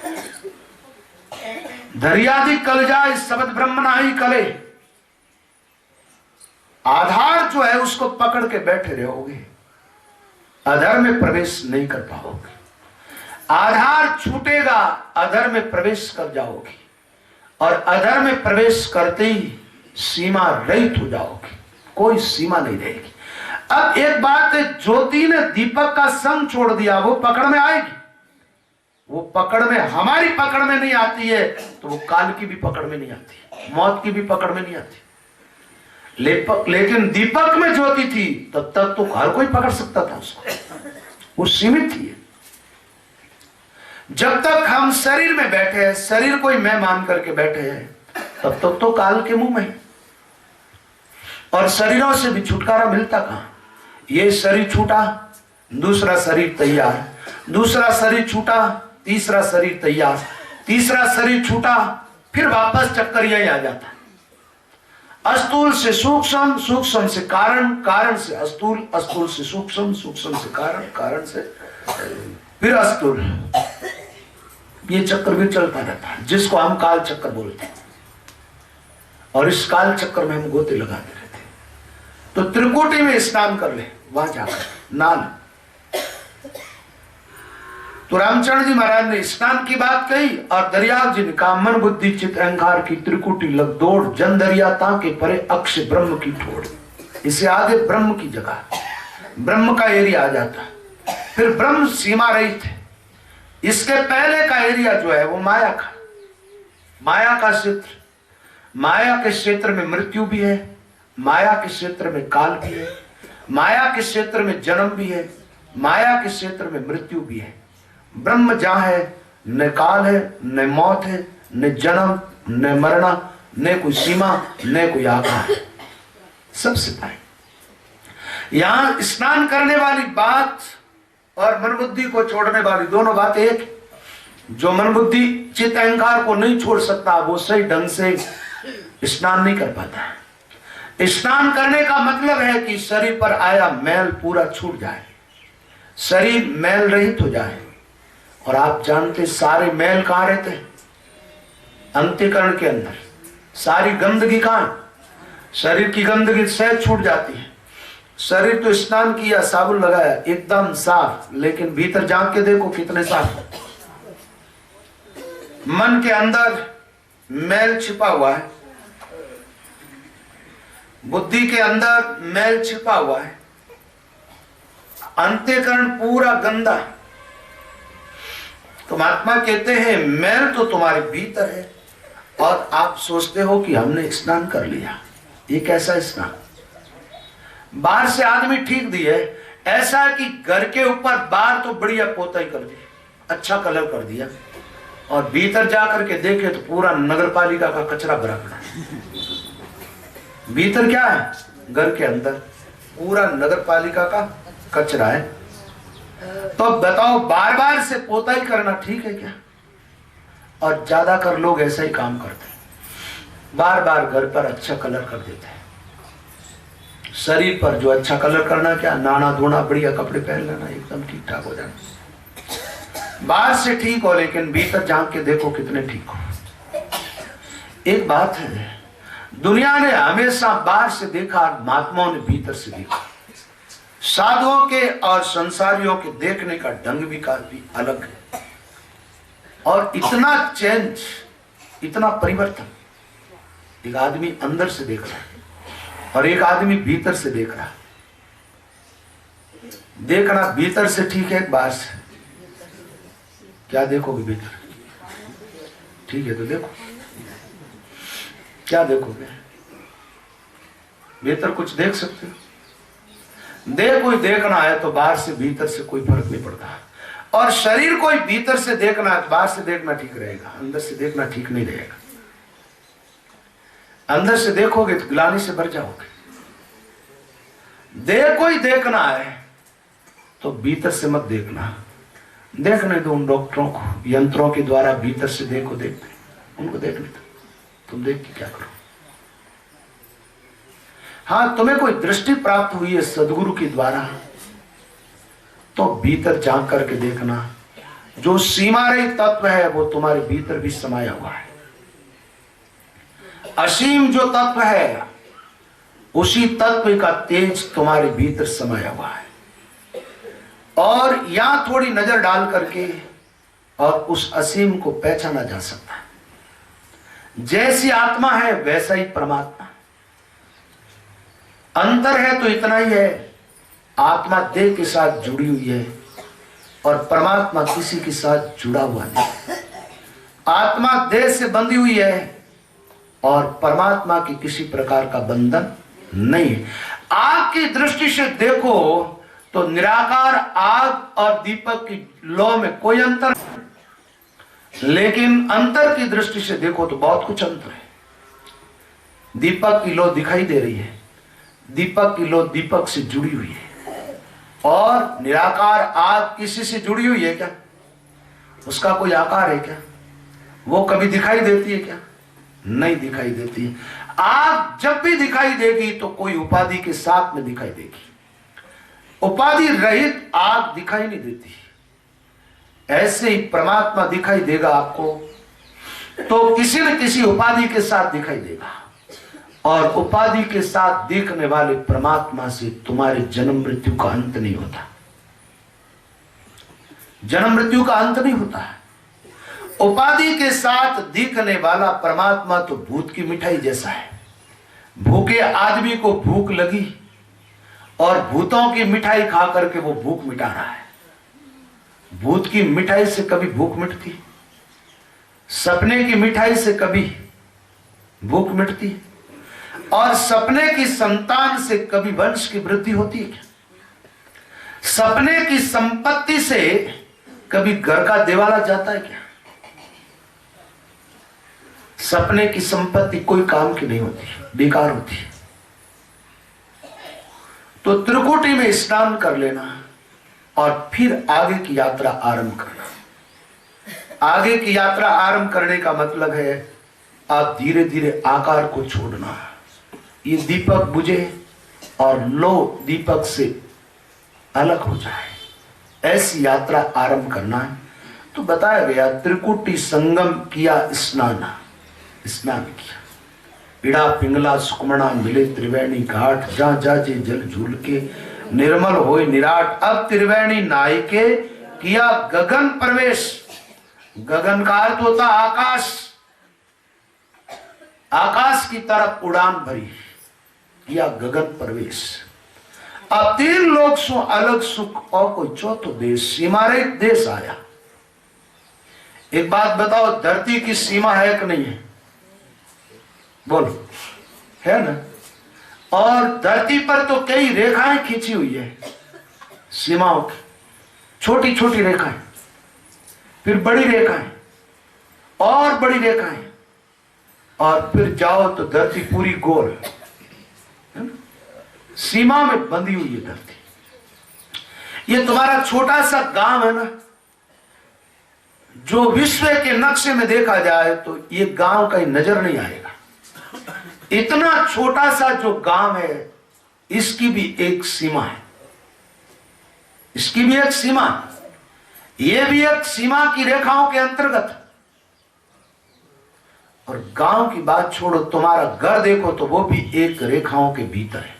धरियादि कल जाए, शब्द ब्रह्म नाही कले। आधार जो है उसको पकड़ के बैठे रहोगे, अधर में प्रवेश नहीं कर पाओगे। आधार छूटेगा, अधर में प्रवेश कर जाओगे, और अधर में प्रवेश करते ही सीमा रहित हो जाओगे, कोई सीमा नहीं रहेगी। अब एक बात है, ज्योति ने दीपक का संग छोड़ दिया, वो पकड़ में आएगी। वो पकड़ में, हमारी पकड़ में नहीं आती है, तो वो काल की भी पकड़ में नहीं आती, मौत की भी पकड़ में नहीं आती। लेकिन दीपक में ज्योति थी, तब तक तो हर कोई पकड़ सकता था उसको, वो सीमित थी। जब तक हम शरीर में बैठे हैं, शरीर को ही मैं मान करके बैठे हैं, तब तक तो काल के मुंह में। और शरीरों से भी छुटकारा मिलता कहां? ये शरीर छूटा, दूसरा शरीर तैयार, दूसरा शरीर छूटा, तीसरा शरीर तैयार, तीसरा शरीर छूटा, फिर वापस चक्कर यही आ जाता। अस्थूल से सूक्ष्म, सूक्ष्म से कारण, कारण से अस्थूल, अस्थूल से सूक्ष्म, सूक्ष्म से कारण, कारण से फिर अस्थूल। ये चक्कर भी चलता रहता है, जिसको हम काल चक्कर बोलते हैं। और इस काल चक्कर में हम गोते लगाते रहते हैं। तो त्रिकुटी में स्नान कर ले, वहां जाकर नाल। तो रामचरण जी महाराज ने स्नान की बात कही, और दरियाव जी ने कहा, मन बुद्धि चित्त अहंकार की त्रिकुटी लग दौड़, जन दरिया ताके परे अक्ष ब्रह्म की ठोड़। इसे आगे ब्रह्म की जगह, ब्रह्म का एरिया आ जाता। फिर ब्रह्म सीमा रहित है। इसके पहले का एरिया जो है वो माया का क्षेत्र। माया के क्षेत्र में मृत्यु भी है, माया के क्षेत्र में काल भी है, माया के क्षेत्र में जन्म भी है, माया के क्षेत्र में मृत्यु भी है। ब्रह्म जहां है न काल है, न मौत है, न जन्म, न मरना, न कोई सीमा, न कोई आकार है, सबसे परे। यहां स्नान करने वाली बात और मन बुद्धि को छोड़ने वाली दोनों बातें एक। जो मन बुद्धि चित्त अहंकार को नहीं छोड़ सकता वो सही ढंग से स्नान नहीं कर पाता। स्नान करने का मतलब है कि शरीर पर आया मैल पूरा छूट जाए, शरीर मैल रहित हो जाए। और आप जानते सारे मैल कहां रहते हैं? अंतःकरण के अंदर। सारी गंदगी कहां? शरीर की गंदगी सहज छूट जाती है। शरीर तो स्नान किया, साबुन लगाया, एकदम साफ, लेकिन भीतर झांक के देखो कितने साफ। मन के अंदर मैल छिपा हुआ है, बुद्धि के अंदर मैल छिपा हुआ है, अंतःकरण पूरा गंदा। तो महात्मा कहते हैं मैल तो तुम्हारे भीतर है और आप सोचते हो कि हमने स्नान कर लिया। ये कैसा स्नान? बाहर से आदमी ठीक दिए, ऐसा कि घर के ऊपर बाहर तो बढ़िया पोताई कर दी, अच्छा कलर कर दिया, और भीतर जाकर के देखे तो पूरा नगर पालिका का कचरा भरा पड़ा है। भीतर क्या है? घर के अंदर पूरा नगर पालिका का कचरा है। तो बताओ बार बार से पोताई करना ठीक है क्या? और ज्यादातर लोग ऐसा ही काम करते हैं, बार बार घर पर अच्छा कलर कर देते हैं। शरीर पर जो अच्छा कलर करना क्या, नाना धोना, बढ़िया कपड़े पहन लेना, एकदम ठीक ठाक हो जाना। बाहर से ठीक हो लेकिन भीतर झांक के देखो कितने ठीक हो। एक बात है, दुनिया ने हमेशा बाहर से देखा, महात्माओं ने भीतर से देखा। साधुओं के और संसारियों के देखने का ढंग भी काफी अलग है। और इतना चेंज, इतना परिवर्तन, एक आदमी अंदर से देख रहा है और एक आदमी भीतर से देख रहा है। देखना भीतर से ठीक है, बाहर से क्या देखोगे? भीतर ठीक है तो देखो, क्या देखोगे? भीतर कुछ देख सकते हो? कोई देखना है तो बाहर से भीतर से कोई फर्क नहीं पड़ता। और शरीर कोई भीतर से देखना है, बाहर से देखना ठीक रहेगा, अंदर से देखना ठीक नहीं रहेगा। अंदर से देखोगे तो ग्लानि से भर जाओगे। कोई देखना है तो भीतर से मत देखना। देखने दो उन डॉक्टरों को, यंत्रों के द्वारा भीतर से देखते उनको देखने दो, तुम देख के क्या करो? हाँ, तुम्हें कोई दृष्टि प्राप्त हुई है सदगुरु के द्वारा, तो भीतर झांक करके देखना। जो सीमा रहित तत्व है वो तुम्हारे भीतर भी समाया हुआ है। असीम जो तत्व है, उसी तत्व का तेज तुम्हारे भीतर समाया हुआ है। और यहां थोड़ी नजर डाल करके और उस असीम को पहचाना जा सकता है। जैसी आत्मा है वैसा ही परमात्मा। अंतर है तो इतना ही है, आत्मा देह के साथ जुड़ी हुई है और परमात्मा किसी के साथ जुड़ा हुआ नहीं। आत्मा देह से बंधी हुई है और परमात्मा की किसी प्रकार का बंधन नहीं है। आग की दृष्टि से देखो तो निराकार आग और दीपक की लौ में कोई अंतर, लेकिन अंतर की दृष्टि से देखो तो बहुत कुछ अंतर है। दीपक की लौ दिखाई दे रही है, दीपक की लौ दीपक से जुड़ी हुई है, और निराकार आग किसी से जुड़ी हुई है क्या? उसका कोई आकार है क्या? वो कभी दिखाई देती है क्या? नहीं दिखाई देती है। आग जब भी दिखाई देगी तो कोई उपाधि के साथ में दिखाई देगी। उपाधि रहित आग दिखाई नहीं देती। ऐसे ही परमात्मा दिखाई देगा आपको तो किसी न किसी उपाधि के साथ दिखाई देगा, और उपाधि के साथ देखने वाले परमात्मा से तुम्हारे जन्म मृत्यु का अंत नहीं होता। जन्म मृत्यु का अंत नहीं होता है। उपाधि के साथ दिखने वाला परमात्मा तो भूत की मिठाई जैसा है। भूखे आदमी को भूख लगी और भूतों की मिठाई खा करके वो भूख मिटा रहा है। भूत की मिठाई से कभी भूख मिटती, सपने की मिठाई से कभी भूख मिटती, और सपने की संतान से कभी वंश की वृद्धि होती है क्या? सपने की संपत्ति से कभी घर का देवाला जाता है क्या? सपने की संपत्ति कोई काम की नहीं होती, बेकार होती है। तो त्रिकुटी में स्नान कर लेना और फिर आगे की यात्रा आरंभ करना। आगे की यात्रा आरंभ करने का मतलब है आप धीरे धीरे आकार को छोड़ना। ये दीपक बुझे और लो दीपक से अलग हो जाए, ऐसी यात्रा आरंभ करना है। तो बताया गया त्रिकुटी संगम किया, स्नान किया। इड़ा पिंगला सुकमणा मिले त्रिवेणी घाट, जहां जाजे जल झूल के निर्मल होए निराट। अब त्रिवेणी नाई के किया गगन प्रवेश। गगन का अर्थ होता आकाश, आकाश की तरफ उड़ान भरी, किया गगन प्रवेश। अब 3 लोक सो अलग सुख और कोई चौथो देश, सीमारेख देश आया। एक बात बताओ, धरती की सीमा है कि नहीं है? बोलो, है ना? और धरती पर तो कई रेखाएं खींची हुई है सीमाओं की, छोटी छोटी रेखाएं, फिर बड़ी रेखाएं और बड़ी रेखाएं, और फिर जाओ तो धरती पूरी गोल है, सीमा में बंधी हुई है धरती। ये तुम्हारा छोटा सा गांव है ना, जो विश्व के नक्शे में देखा जाए तो ये गांव कहीं नजर नहीं आएगा। इतना छोटा सा जो गांव है, इसकी भी एक सीमा है, इसकी भी एक सीमा है, ये भी एक सीमा की रेखाओं के अंतर्गत। और गांव की बात छोड़ो, तुम्हारा घर देखो तो वो भी एक रेखाओं के भीतर है।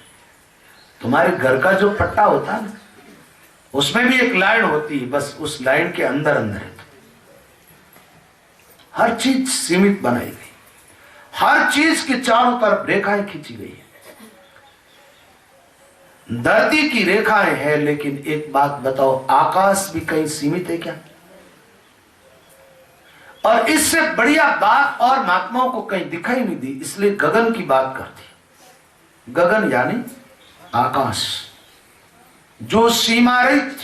तुम्हारे घर का जो पट्टा होता है ना, उसमें भी एक लाइन होती है, बस उस लाइन के अंदर अंदर है। हर चीज सीमित बनाई गई, हर चीज के चारों तरफ रेखाएं खींची गई है। धरती की रेखाएं हैं, लेकिन एक बात बताओ, आकाश भी कहीं सीमित है क्या? और इससे बढ़िया बात और महात्माओं को कहीं दिखाई नहीं दी, इसलिए गगन की बात करती। गगन यानी आकाश, जो सीमा रहित।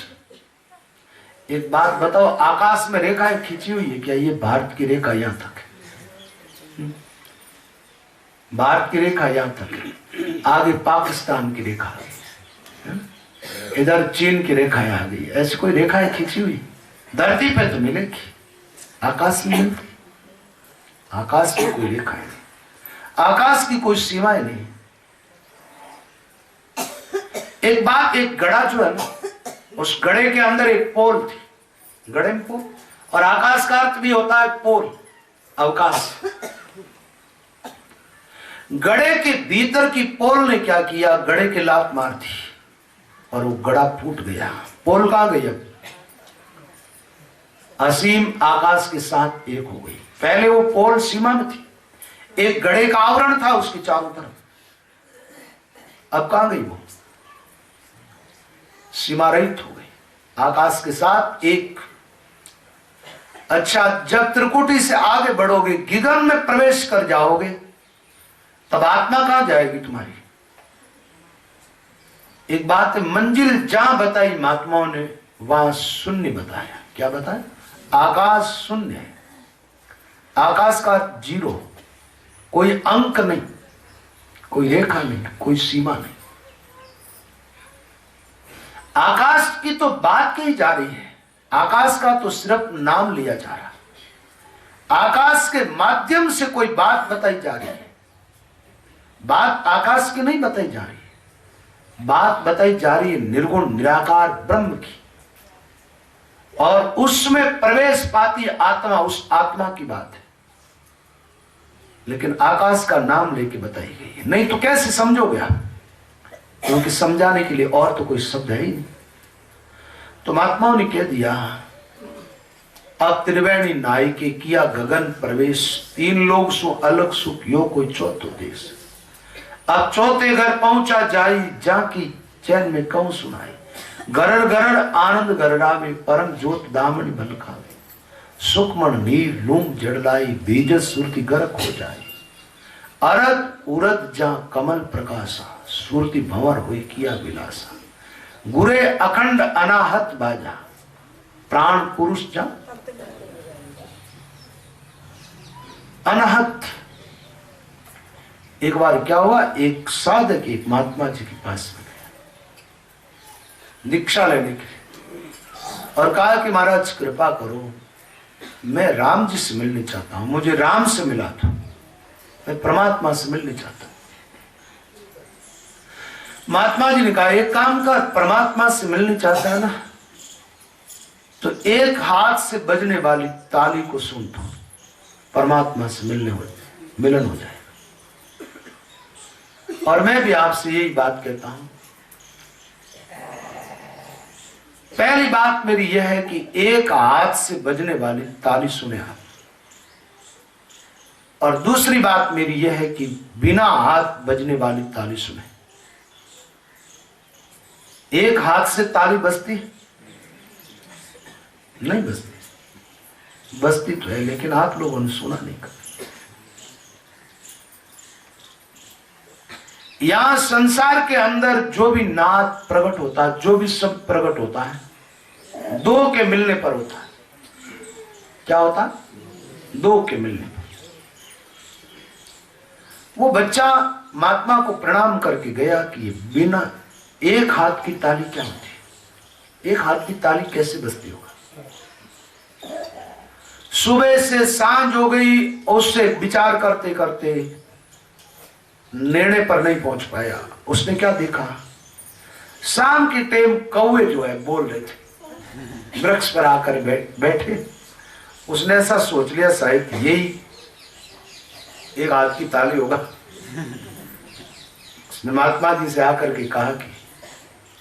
एक बात बताओ, आकाश में रेखाएं खींची हुई है क्या? ये भारत की रेखा यहां तक है, भारत की रेखा यहां तक है, आगे पाकिस्तान की रेखा, इधर चीन की रेखाएं आ गई। ऐसी कोई रेखाएं खींची हुई धरती पे तो मिलेगी, आकाश में मिलती? आकाश में कोई रेखाएं नहीं, आकाश की कोई सीमाएं नहीं। एक बात, एक गड़ा जो है ना, उस गड़े के अंदर एक पोल थी, गड़े में पोल, और आकाश का अर्थ भी होता है पोल, अवकाश। गड़े के भीतर की पोल ने क्या किया? गड़े के लात मार दी और वो गड़ा फूट गया। पोल कहां गई? अब असीम आकाश के साथ एक हो गई। पहले वो पोल सीमा में थी, एक गड़े का आवरण था उसके चारों तरफ, अब कहां गई? वो सीमा रहित हो गई, आकाश के साथ एक। अच्छा, जब त्रिकुटी से आगे बढ़ोगे, गगन में प्रवेश कर जाओगे, तब आत्मा कहां जाएगी तुम्हारी? एक बात है, मंजिल जहां बताई महात्माओं ने, वहां शून्य बताया। क्या बताया? आकाश शून्य है, आकाश का जीरो, कोई अंक नहीं, कोई रेखा नहीं, कोई सीमा नहीं। आकाश की तो बात कही जा रही है, आकाश का तो सिर्फ नाम लिया जा रहा है। आकाश के माध्यम से कोई बात बताई जा रही है, बात आकाश की नहीं बताई जा रही है, बात बताई जा रही है निर्गुण निराकार ब्रह्म की। और उसमें प्रवेश पाती आत्मा, उस आत्मा की बात है, लेकिन आकाश का नाम लेके बताई गई है। नहीं तो कैसे समझोगे आप? क्योंकि समझाने के लिए और तो कोई शब्द है ही नहीं। तो महात्माओं ने कह दिया, अब त्रिवेणी नाई के किया गगन प्रवेश, 3 लोग सो अलग सुख, यो कोई चौथो देश। अब चौथे घर पहुंचा जाई, जा की चैन में कहूं सुनाई। गरड़ गरड़ आनंद गरड़ावे, परम ज्योत दामन बन खावे। सुखमण नीर लूम जड़लाई, बीज सुरति गरक हो जाए। अरद उरद जा कमल प्रकाशा, सुरति भंवर हुई किया विलासा। गुरे अखंड अनाहत बाजा, प्राण पुरुष जा अनाहत। एक बार क्या हुआ, एक साधक एक महात्मा जी के पास में गया दीक्षा लेने के लिए, और कहा कि महाराज कृपा करो, मैं राम जी से मिलने चाहता हूं, मुझे राम से मिला था, मैं परमात्मा से मिलने चाहता हूं। महात्मा जी ने कहा एक काम कर, परमात्मा से मिलने चाहता है ना, तो एक हाथ से बजने वाली ताली को सुन दो, परमात्मा से मिलन हो जाएगा। और मैं भी आपसे यही बात कहता हूं, पहली बात मेरी यह है कि एक हाथ से बजने वाली ताली सुने आप, और दूसरी बात मेरी यह है कि बिना हाथ बजने वाली ताली सुने। एक हाथ से ताली बजती नहीं, बजती तो है, लेकिन आप लोगों ने सुना नहीं कभी। यहां संसार के अंदर जो भी नाद प्रकट होता है, जो भी शब्द प्रकट होता है, दो के मिलने पर होता है। क्या होता है? दो के मिलने पर। वो बच्चा महात्मा को प्रणाम करके गया कि बिना एक हाथ की ताली क्या होती है, एक हाथ की ताली कैसे बजती होगा। सुबह से सांझ हो गई, उससे विचार करते करते निर्णय पर नहीं पहुंच पाया। उसने क्या देखा, शाम के टाइम कौवे जो है बोल रहे थे, वृक्ष पर आकर बैठे। उसने ऐसा सोच लिया शायद यही एक हाथ की ताली होगा। उसने महात्मा जी से आकर के कहा कि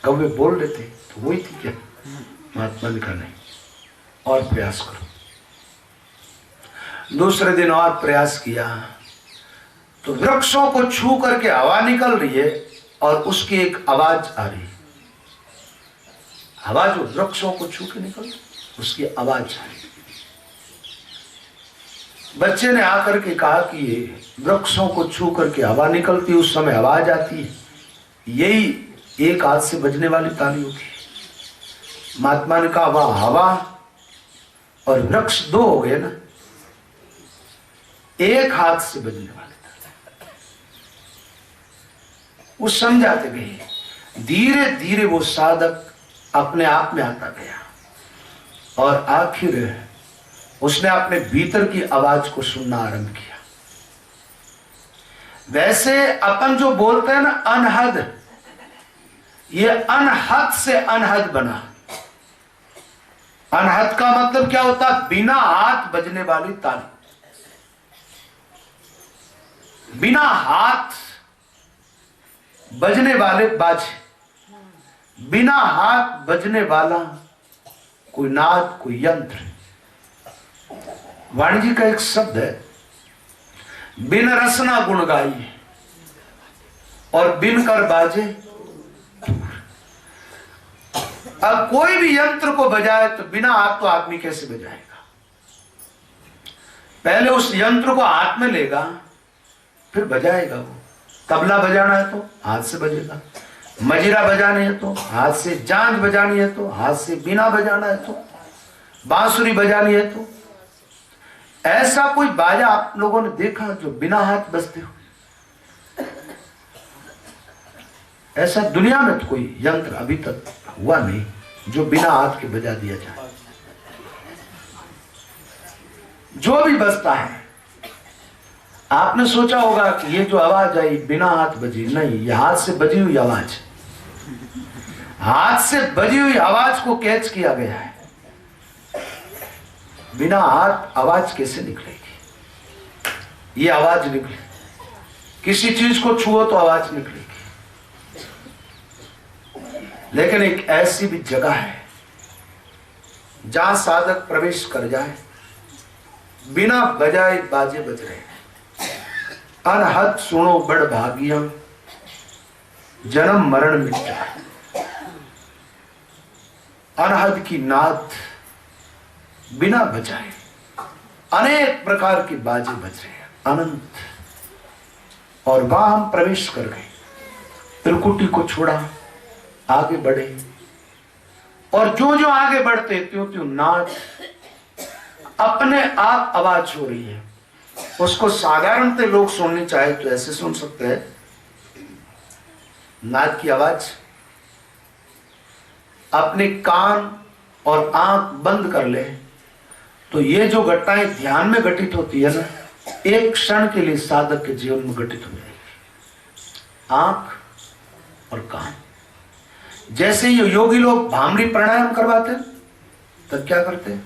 कौवे बोल रहे थे तो वही थी क्या? महात्मा ने कहा नहीं, और प्रयास करो। दूसरे दिन और प्रयास किया तो वृक्षों को छू करके हवा निकल रही है और उसकी एक आवाज आ रही है। हवा जो वृक्षों को छू के निकल, उसकी आवाज आ रही। बच्चे ने आकर के कहा कि ये वृक्षों को छू करके हवा निकलती, उस समय आवाज आती है, यही एक हाथ से बजने वाली ताली होगी। महात्मा ने कहा वह हवा और वृक्ष दो हो गए ना, एक हाथ से बजने वाली ताली। वो समझाते गए, धीरे धीरे वो साधक अपने आप में आता गया और आखिर उसने अपने भीतर की आवाज को सुनना आरंभ किया। वैसे अपन जो बोलते हैं ना अनहद, ये अनहद से अनहद बना। अनहद का मतलब क्या होता है? बिना हाथ बजने वाली ताली। बिना हाथ बजने वाले बाजे, बिना हाथ बजने वाला कोई नाद, कोई यंत्र। वाणी जी का एक शब्द है, बिन रसना गुण गाई और बिन कर बाजे। अब कोई भी यंत्र को बजाए तो बिना हाथ तो आदमी कैसे बजाएगा? पहले उस यंत्र को हाथ में लेगा, फिर बजाएगा। वो तबला बजाना है तो हाथ से बजेगा, मजीरा बजानी है तो हाथ से, जांज बजानी है तो हाथ से, बीना बजाना है तो, बांसुरी बजानी है तो। ऐसा कोई बाजा आप लोगों ने देखा जो बिना हाथ बजते हो? ऐसा दुनिया में तो कोई यंत्र अभी तक हुआ नहीं जो बिना हाथ के बजा दिया जाए। जो भी बजता है, आपने सोचा होगा कि ये जो आवाज आई बिना हाथ बजी, नहीं, ये हाथ से बजी हुई आवाज। हाथ से बजी हुई आवाज को कैच किया गया है। बिना हाथ आवाज कैसे निकलेगी? ये आवाज निकले, किसी चीज को छुओ तो आवाज निकलेगी। लेकिन एक ऐसी भी जगह है जहां साधक प्रवेश कर जाए, बिना बजाए बाजे बज रहे हैं। अनहद सुनो बड़ भागिया, जन्म मरण मिट जाए। अनहद की नाद बिना बजाए अनेक प्रकार के बाजे बज रहे हैं, अनंत। और वहां हम प्रवेश कर गए, त्रिकुटी को छोड़ा, आगे बढ़े, और जो जो आगे बढ़ते त्यों त्यों नाद अपने आप आवाज हो रही है। उसको साधारणतः लोग सुननी चाहे तो ऐसे सुन सकते हैं, नाद की आवाज। अपने कान और आंख बंद कर ले तो ये जो घटनाएं ध्यान में घटित होती है ना, एक क्षण के लिए साधक के जीवन में घटित हो जाएगी। आंख और कान, जैसे ये योगी लोग भामरी प्राणायाम करवाते तब क्या करते,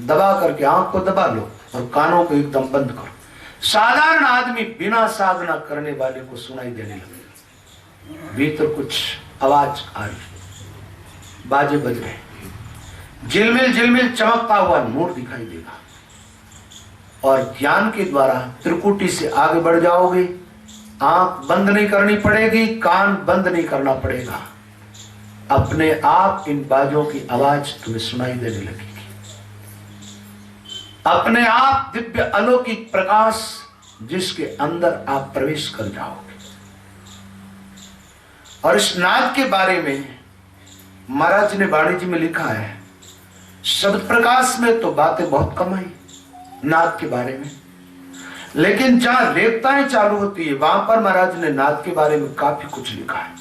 दबा करके आंख को दबा लो और कानों को एकदम बंद करो। साधारण आदमी बिना साधना करने वाले को सुनाई देने लगेगा, भीतर कुछ आवाज आ रही, बाजे बज रहे, झिलमिल झिलमिल चमकता हुआ नूर दिखाई देगा। और ध्यान के द्वारा त्रिकुटी से आगे बढ़ जाओगे, आंख बंद नहीं करनी पड़ेगी, कान बंद नहीं करना पड़ेगा, अपने आप इन बाजों की आवाज तुम्हें सुनाई देने लगेगी। अपने आप दिव्य अलौकिक प्रकाश जिसके अंदर आप प्रवेश कर जाओगे। और इस नाद के बारे में महाराज ने वाणी जी में लिखा है, शब्द प्रकाश में तो बातें बहुत कम आई नाद के बारे में, लेकिन जहां रेखताएं चालू होती है वहां पर महाराज ने नाद के बारे में काफी कुछ लिखा है।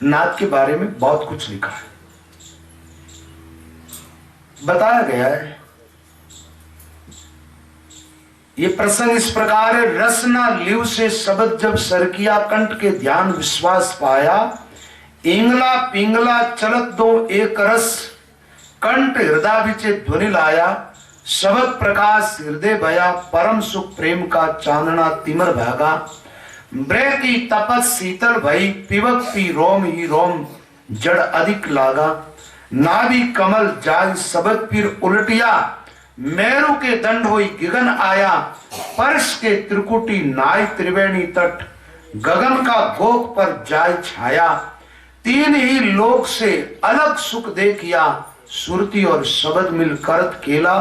नाद के बारे में बहुत कुछ लिखा है, बताया गया है। ये प्रसंग इस प्रकार है, रसना लिव से शब्द जब सरकिया, कंठ के ध्यान विश्वास पाया, इंगला पिंगला चलत दो एक रस, कंठ हृदय विचे ध्वनि लाया, शब्द प्रकाश हृदय भया, परम सुख प्रेम का चांदना तिमर भागा, ब्रैती तपस शीतल भई, पिवक पी रोम ही रोम जड़ अधिक लागा, नाभि कमल जाय सबक फिर उलटिया, मेरु के दंड होई गगन आया, पर्श के त्रिकुटी नाय त्रिवेणी तट, गगन का गोक पर जाय छाया, तीन ही लोक से अलग सुख देखिया, सुरती और शब्द मिल करत केला,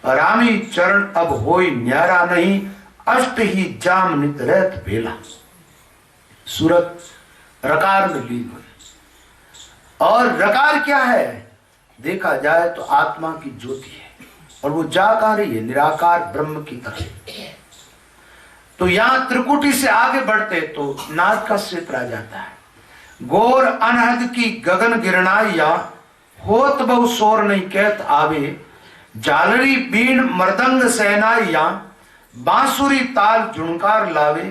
रामी चरण अब होई न्यारा नहीं, अष्ट ही जाम नित रहत बेला। सूरत रकार में लीन हुई। और रकार क्या है, देखा जाए तो आत्मा की ज्योति है, और वो जा कहां रही है, निराकार ब्रह्म की तरफ। तो यहां त्रिकुटी से आगे बढ़ते तो नाद का क्षेत्र आ जाता है। गोर अनहद की गगन गिरनाइया, होत बहु शोर नहीं कहत आवे, जालरी बीण मृदंग सहनाइया, बांसुरी ताल झुणकार लावे,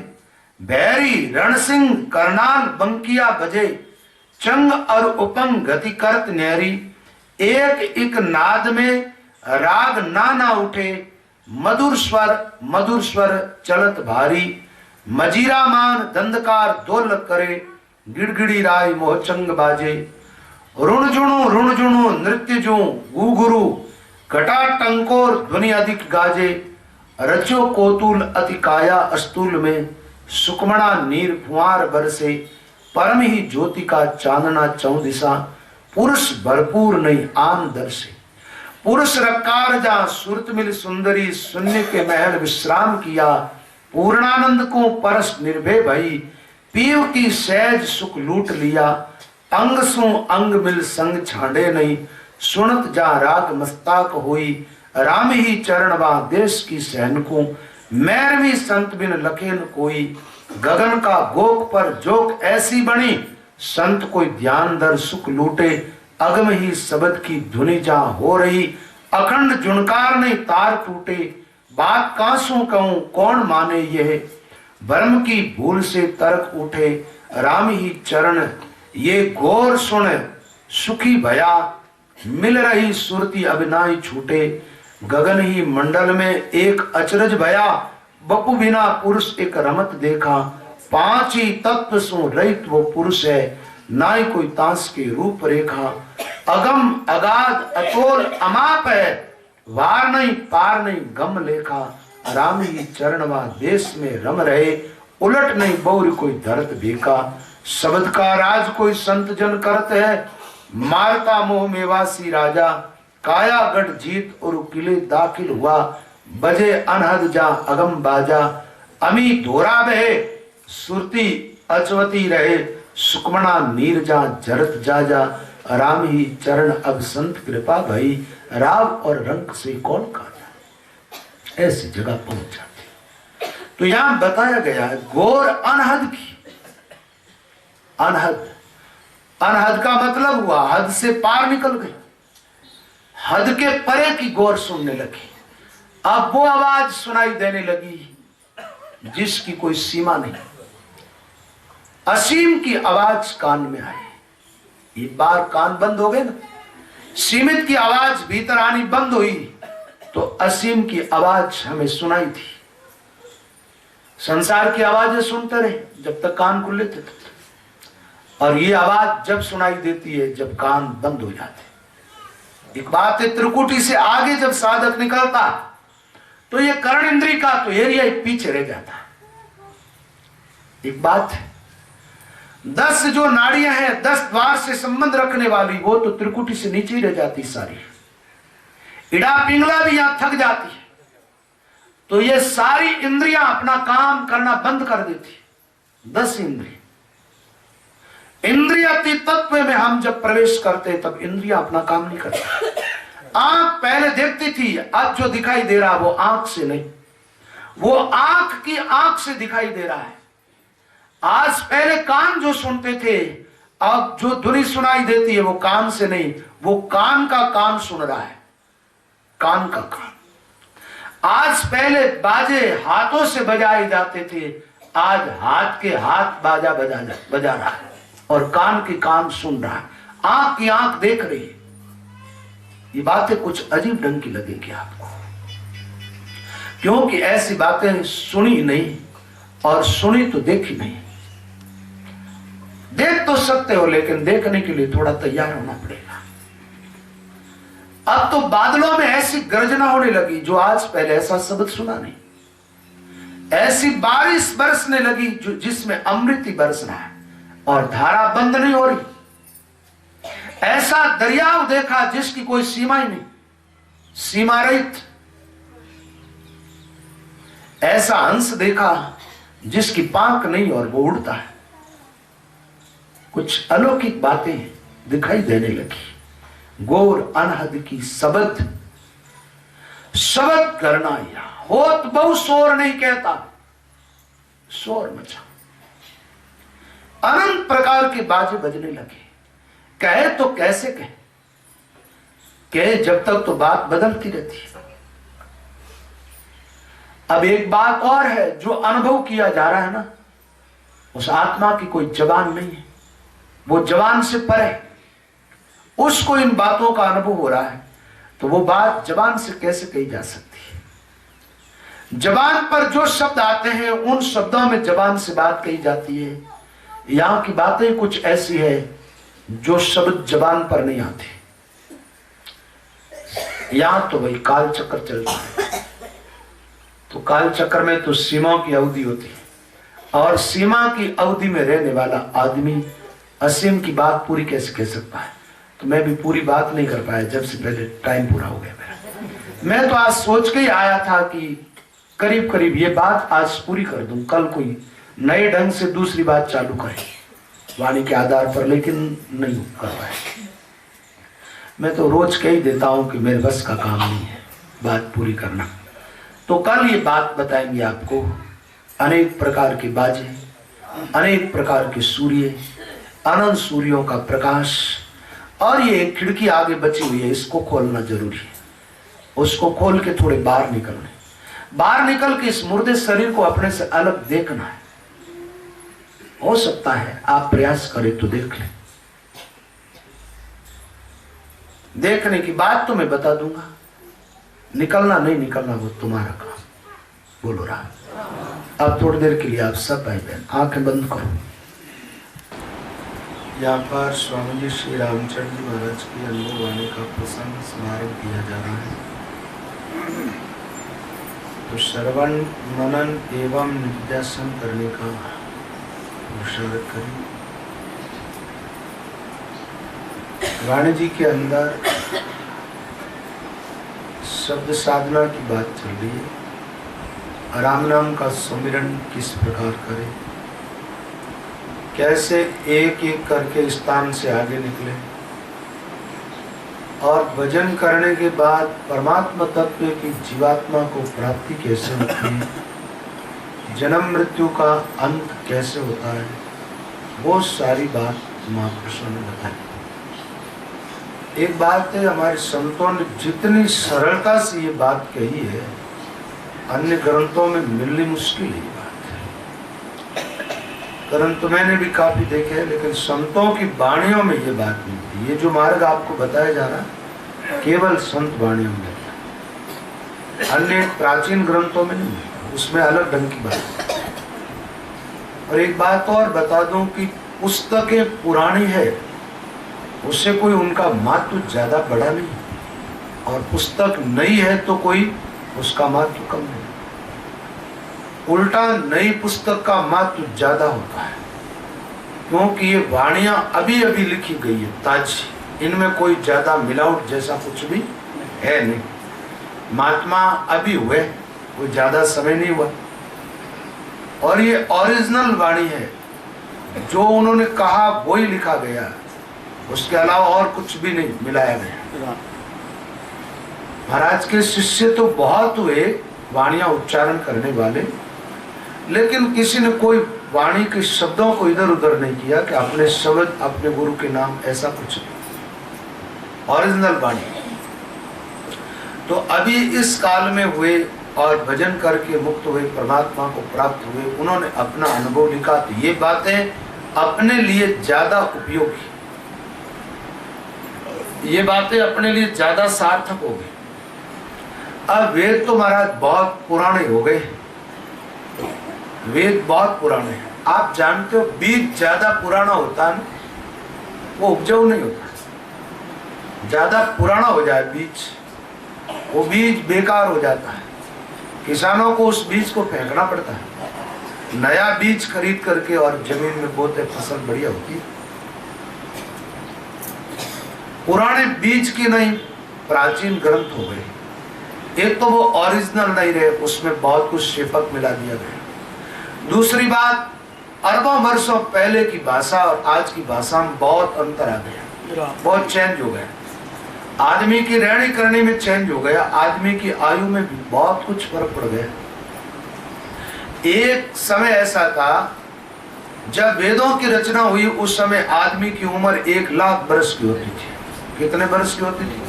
भैरी रणसिंह करनाल बंकिया बजे, चंग और उपंग गति करत न्यारी, एक एक नाद में राग नाना उठे, मधुर स्वर चलत भारी, मजीरा मान दंदकार दोल करे, गिड़गिड़ी राय मोहचंग बाजे, रुण जुणु नृत्य जू गुगुरु, घटा टंकोर ध्वनि अधिक गाजे, रचो कोतुल अति काया अस्तुल में, सुकमणा नीर फुआर बरसे, परम ही ज्योति का चांदना चौदिशा, पुरुष भरपूर नहीं आन दर्शे, पुरुष रकार जा सुरत मिल सुंदरी, शून्य के महल विश्राम किया, पूर्णानंद को परस निर्भय भई, पीव की सहज सुख लूट लिया, अंग सु अंग मिल संग छांडे नहीं, सुनत जा राग मस्ताक होई, राम ही चरण वा देश की सहन को, मैरवी संत बिन लखे न कोई, गगन का गोक पर जोक ऐसी बनी, संत कोई ध्यान दर सुख लूटे, अगम ही शब्द की धुनि जहां हो रही, अखंड जुणकार नहीं तार टूटे, बात कांसू कहूं कौन माने यह, ब्रह्म की भूल से तर्क उठे, राम ही चरण ये घोर सुन सुखी भया, मिल रही सुरती अभिनाई छूटे, गगन ही मंडल में एक अचरज भया, बपु बिना पुरुष एक रमत देखा, पांच ही तत्व सु रहित वो पुरुष है, नाई कोई तांस के रूप रेखा, अगम अगाध अतोल अमाप है, वार नहीं पार नहीं गम लेखा, राम ही चरण वा देश में रम रहे, उलट नहीं बौर कोई धरत बेका, शब्द का राज कोई संत जन करते है, मारता मोह मेवासी राजा, कायागढ़ जीत और किले दाखिल हुआ, बजे अनहद जा अगम बाजा, अमी धोरा बहे सुरती अचवती रहे, सुकमणा नीर जा जरत जाजा, राम ही चरण अब संत कृपा भई, राव और रंग से कौन काजा। ऐसी जगह पहुंच जाती। तो यहां बताया गया है घोर अनहद की। अनहद, अनहद का मतलब हुआ हद से पार निकल गई, हद के परे की गौर सुनने लगी। अब वो आवाज सुनाई देने लगी जिसकी कोई सीमा नहीं, असीम की आवाज कान में आई। एक बार कान बंद हो गए ना, सीमित की आवाज भीतर आनी बंद हुई तो असीम की आवाज हमें सुनाई थी। संसार की आवाजें सुनते रहे जब तक कान खुले थे, और ये आवाज जब सुनाई देती है जब कान बंद हो जाते। एक बात है, त्रिकुटी से आगे जब साधक निकलता तो ये कर्ण इंद्री का तो एरिया पीछे रह जाता। एक बात है, 10 जो नाड़ियां हैं 10 द्वार से संबंध रखने वाली, वो तो त्रिकुटी से नीचे ही रह जाती सारी। इड़ा पिंगला भी यहां थक जाती है तो ये सारी इंद्रियां अपना काम करना बंद कर देती। 10 इंद्रिय, इंद्रियाती तत्व में हम जब प्रवेश करते तब इंद्रियां अपना काम नहीं करती। आंख पहले देखती थी, अब जो दिखाई दे रहा वो आंख से नहीं, वो आंख की आंख से दिखाई दे रहा है। आज पहले कान जो सुनते थे, अब जो ध्वनि सुनाई देती है वो कान से नहीं, वो कान का कान सुन रहा है, कान का कान। आज पहले बाजे हाथों से बजाए जाते थे, आज हाथ के हाथ बाजा बजा रहा है और कान के कान सुन रहा है, आंख की आंख देख रही है। ये बातें कुछ अजीब ढंग की लगेगी आपको, क्योंकि ऐसी बातें सुनी नहीं और सुनी तो देखी नहीं। देख तो सकते हो लेकिन देखने के लिए थोड़ा तैयार होना पड़ेगा। अब तो बादलों में ऐसी गर्जना होने लगी जो आज पहले ऐसा शब्द सुना नहीं। ऐसी बारिश बरसने लगी जो जिसमें अमृत ही बरस रहा है और धारा बंद नहीं हो रही। ऐसा दरियाव देखा जिसकी कोई सीमा ही नहीं, सीमा रहित। ऐसा हंस देखा जिसकी पांख नहीं और वो उड़ता है। कुछ अलौकिक बातें दिखाई देने लगी। गौर अनहद की शब्द शब्द करना या होत बहु शोर नहीं कहता, शोर मचा। अनंत प्रकार के बाजे बजने लगे। कहे तो कैसे कहे जब तक तो बात बदलती रहती है। अब एक बात और है, जो अनुभव किया जा रहा है ना, उस आत्मा की कोई जबान नहीं है, वो जबान से परे। उसको इन बातों का अनुभव हो रहा है तो वो बात जबान से कैसे कही जा सकती है। जबान पर जो शब्द आते हैं उन शब्दों में जबान से बात कही जाती है। यहां की बातें कुछ ऐसी है जो शब्द जबान पर नहीं आते। यहां तो भाई काल चक्र चलता है, तो काल चक्र में तो सीमाओं की अवधि होती है और सीमा की अवधि में रहने वाला आदमी असीम की बात पूरी कैसे कह सकता है। तो मैं भी पूरी बात नहीं कर पाया, जब से पहले टाइम पूरा हो गया मेरा। मैं तो आज सोच के ही आया था कि करीब करीब ये बात आज पूरी कर दूं, कल कोई नए ढंग से दूसरी बात चालू करें वाणी के आधार पर, लेकिन नहीं कर पाया। मैं तो रोज कह ही देता हूं कि मेरे बस का काम नहीं है बात पूरी करना। तो कल ये बात बताएंगे आपको। अनेक प्रकार के बाजे, अनेक प्रकार के सूर्य, अनंत सूर्यों का प्रकाश, और ये एक खिड़की आगे बची हुई है, इसको खोलना जरूरी है। उसको खोल के थोड़े बाहर निकलना, बाहर निकल के इस मुर्दे शरीर को अपने से अलग देखना है। हो सकता है आप प्रयास करें तो देख लें। देखने की बात तो मैं बता दूंगा, निकलना नहीं निकलना वो तुम्हारा काम। बोलो राम। अब थोड़ी देर के लिए आप सब भाई बहन आंखें बंद करो। यहाँ पर स्वामी जी श्री रामचंद्र जी महाराज की अनुभव वाणी का प्रसंग समारोह किया जा रहा है। तो श्रवण मनन एवं नित्यासन करने का विचार करें। वाणी जी के अंदर शब्द साधना की बात चल रही है। राम नाम का सुमिरन किस प्रकार करें, कैसे एक एक करके स्थान से आगे निकले और भजन करने के बाद परमात्मा तत्व की जीवात्मा को प्राप्ति कैसे होती है, जन्म मृत्यु का अंत कैसे होता है, वो सारी बात महापुरुषों ने बताई। एक बात है, हमारे संतों ने जितनी सरलता से ये बात कही है, अन्य ग्रंथों में मिलनी मुश्किल है। बात ग्रंथ मैंने भी काफी देखे हैं, लेकिन संतों की वाणियों में ये बात मिलती है। ये जो मार्ग आपको बताया जा रहा है केवल संत वाणियों में मिलता, अन्य प्राचीन ग्रंथों में नहीं मिलता, उसमें अलग ढंग की बात है। और एक बात और बता दूं कि पुस्तकें पुरानी है, उससे कोई उनका महत्व ज्यादा बड़ा नहीं, और पुस्तक नई है तो कोई उसका महत्व कम नहीं। उल्टा नई पुस्तक का महत्व ज्यादा होता है, क्योंकि ये वाणियां अभी अभी लिखी गई है, ताजी, इनमें कोई ज्यादा मिलावट जैसा कुछ भी है नहीं। महात्मा अभी हुए, कोई ज्यादा समय नहीं हुआ, और ये ओरिजिनल वाणी है, जो उन्होंने कहा वही लिखा गया, उसके अलावा और कुछ भी नहीं मिलाया गया। महाराज के शिष्य तो बहुत हुए वाणियां उच्चारण करने वाले, लेकिन किसी ने कोई वाणी के शब्दों को इधर उधर नहीं किया कि अपने शब्द अपने गुरु के नाम, ऐसा कुछ नहीं, ओरिजिनल वाणी। तो अभी इस काल में हुए और भजन करके मुक्त हुए, परमात्मा को प्राप्त हुए, उन्होंने अपना अनुभव लिखा, तो ये बातें अपने लिए ज्यादा उपयोगी, ये बातें अपने लिए ज्यादा सार्थक हो गई। अब वेद तो महाराज बहुत पुराने हो गए, वेद बहुत पुराने हैं। आप जानते हो बीज ज्यादा पुराना होता है ना, वो उपजाऊ नहीं होता। ज्यादा पुराना हो जाए बीज, वो बीज बेकार हो जाता है, किसानों को उस बीज को फेंकना पड़ता है। नया बीज खरीद करके और जमीन में बोते, फसल बढ़िया होती है। पुराने बीज की नहीं, प्राचीन ग्रंथ हो गए। एक तो वो ओरिजिनल नहीं रहे, उसमें बहुत कुछ शेपक मिला दिया गया। दूसरी बात, अरबों वर्षों पहले की भाषा और आज की भाषा में बहुत अंतर आ गया, बहुत चेंज हो गया। आदमी की रहनी करने में चेंज हो गया, आदमी की आयु में भी बहुत कुछ फर्क पड़ गया। एक समय ऐसा था जब वेदों की रचना हुई, उस समय आदमी की उम्र 1 लाख वर्ष की होती थी। कितने वर्ष की होती थी?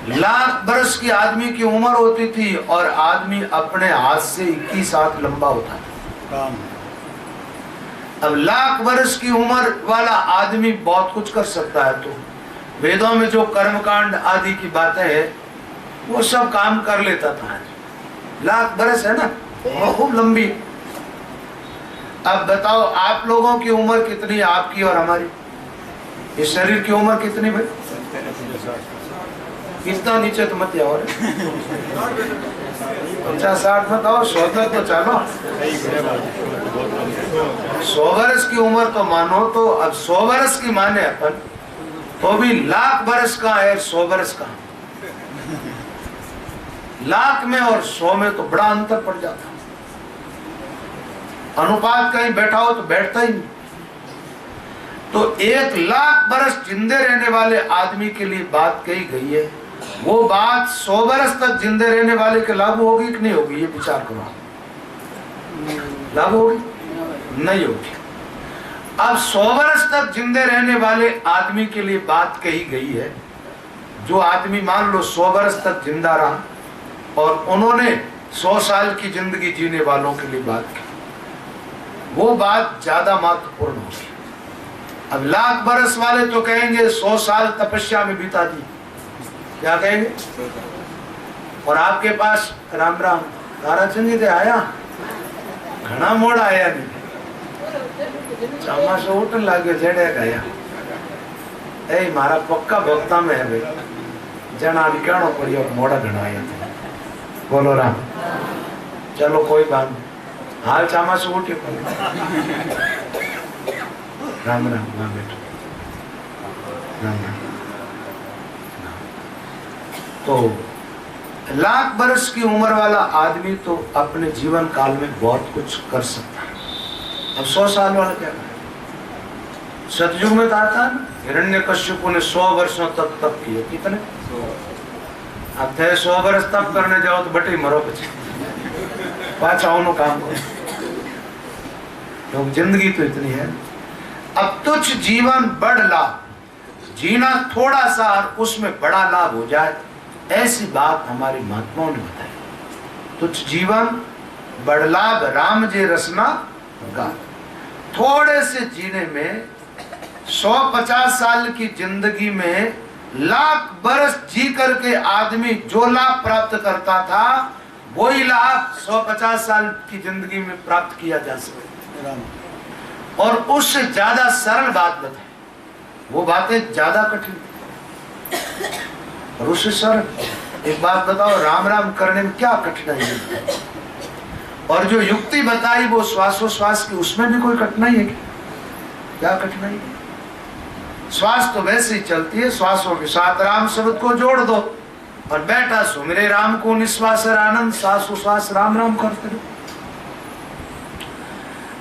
1 लाख वर्ष की आदमी की उम्र होती थी, और आदमी अपने हाथ से 21 हाथ लंबा होता था। अब 1 लाख वर्ष की उम्र वाला आदमी बहुत कुछ कर सकता है, तो वेदों में जो कर्मकांड आदि की बातें है वो सब काम कर लेता था। 1 लाख वर्ष है ना, बहुत लंबी। अब बताओ आप लोगों की उम्र कितनी है, आपकी और हमारी? इस शरीर की उम्र कितनी भाई? कितना नीचे तो मत आओ, 50-60 मत आओ, 100 तक तो चलो। 100 वर्ष की उम्र तो मानो, तो अब 100 वर्ष की माने अपन, तो भी 1 लाख वर्ष का है, 100 वर्ष का। 1 लाख में और 100 में तो बड़ा अंतर पड़ जाता। अनुपात कहीं बैठा हो तो बैठता ही नहीं। तो 1 लाख वर्ष जिंदे रहने वाले आदमी के लिए बात कही गई है, वो बात 100 वर्ष तक जिंदे रहने वाले के लागू होगी कि नहीं होगी? ये विचार करो। लागू होगी? नहीं होगी। अब 100 वर्ष तक जिंदे रहने वाले आदमी के लिए बात कही गई है। जो आदमी मान लो 100 वर्ष तक जिंदा रहा, और उन्होंने 100 साल की जिंदगी जीने वालों के लिए बात की, वो बात ज्यादा महत्वपूर्ण होगी। अब 1 लाख वर्ष वाले तो कहेंगे 100 साल तपस्या में बिता दी, क्या कहेंगे? और आपके पास राम राम ताराचंद जी आया, घना मोड़ आया नहीं, चामा से उठन लागे जेड़े गया, ए मारा पक्का भक्ता में है भाई, जना निकालो पड़ियो, मोड़ा घना आया। बोलो राम। चलो कोई बात नहीं, हाल चामा से उठे राम राम। बेटा तो लाख बरस की उम्र वाला आदमी तो अपने जीवन काल में बहुत कुछ कर सकता है। अब 100 साल वाला क्या करे? सतयुग में कहा था हिरण्यकश्यप ने 100 वर्षों तक तप किए। कितने? अब थे 100 वर्ष तप करने जाओ तो बटे मरो पीछे पाछा उन्हों काम करो, क्योंकि जिंदगी तो इतनी है। अब तुच्छ जीवन बड़ लाभ, जीना थोड़ा सा और उसमें बड़ा लाभ हो जाए, ऐसी बात हमारी महात्माओं ने बताई। तुच्छ जीवन बड़ लाभ राम जे रसना गा। थोड़े से जीने में 150 साल की जिंदगी में लाख बरस जी करके आदमी जो लाभ प्राप्त करता था, वही लाभ 150 साल की जिंदगी में प्राप्त किया जा सकता। और उससे ज्यादा सरल बात बताए, वो बातें ज्यादा कठिन और उससे सरल। एक बात बताओ, राम राम करने में क्या कठिनाई है? और जो युक्ति बताई वो श्वासोश्वास की, उसमें भी कोई कठिनाई है क्या? कठिनाई है? श्वास तो वैसे ही चलती है, श्वासों के साथ राम शब्द को जोड़ दो और बैठा सुमिरे राम को निश्वास आनंद, श्वासोश्वास राम राम करते रहो।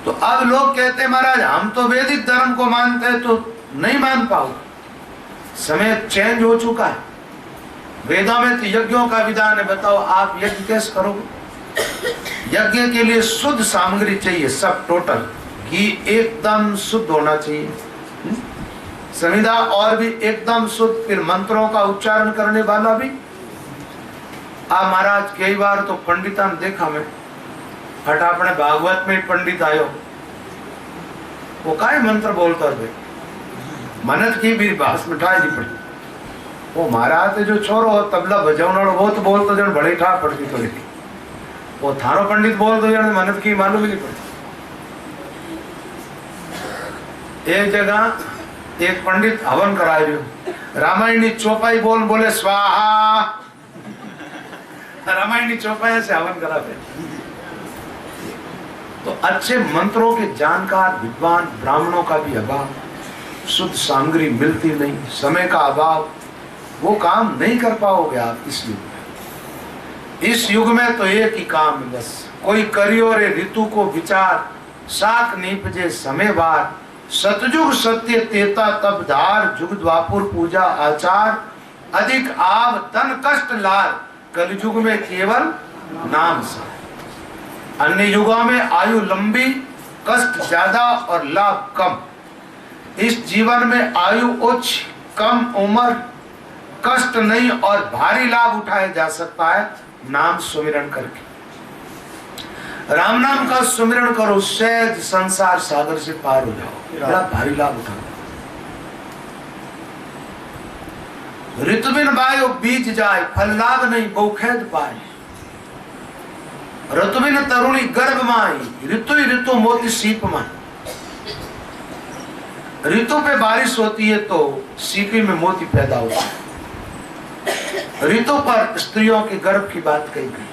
तो अब लोग कहते हैं महाराज हम तो वैदिक धर्म को मानते हैं, तो नहीं मान पाओ। समय चेंज हो चुका है। वेदों में तो यज्ञों का विधान है, बताओ आप यज्ञ कैसे करोगे? यज्ञ के लिए शुद्ध सामग्री चाहिए, सब टोटल घी एकदम शुद्ध होना चाहिए, संविदा और भी एकदम शुद्ध, फिर मंत्रों का उच्चारण करने वाला भी। आप महाराज कई बार तो पंडिता ने देखा मैं, हट अपने भागवत में पंडित आयो, वो काहे मंत्र बोलता है, मनत की भी बास मिठाई दी पड़ी। वो महाराज जो छोरो तबला बजावना वो तो बोलते जन बड़े ठाक पड़ती थोड़ी थी, वो थारो पंडित बोल दो जन मनत की मालूम ही नहीं पड़ती। एक जगह एक पंडित हवन करा रहे, रामायणी चौपाई बोल बोले स्वाहा, रामायणी चौपाई से हवन करा दे। तो अच्छे मंत्रों के जानकार विद्वान ब्राह्मणों का भी अभाव, शुद्ध सामग्री मिलती नहीं, समय का अभाव, वो काम नहीं कर पाओगे आप इस युग में। इस युग में तो एक ही काम है बस, कोई करियो रे ऋतु को विचार, साख नीपजे समय बार, सतयुग सत्य तेता तब धार, जुग द्वापुर पूजा आचार, अधिक आव तन कष्ट लार, कलयुग में केवल नाम सा। अन्य युगों में आयु लंबी, कष्ट ज्यादा और लाभ कम। इस जीवन में आयु उच्च, कम उम्र, कष्ट नहीं और भारी लाभ उठाया जा सकता है नाम सुमिरन करके। राम नाम का सुमिरन करो, सहज संसार सागर से पार हो जाओ, बड़ा भारी लाभ उठाओ। ऋतुबिन बायो बीज जाए, फल लाभ नहीं बहुखेद पाए। ऋतुबिन तरुणी गर्भ माई, ऋतु ऋतु मोती सीप माई। ऋतु पे बारिश होती है तो सीपी में मोती पैदा होता है। ऋतु पर स्त्रियों के गर्भ की बात कही गई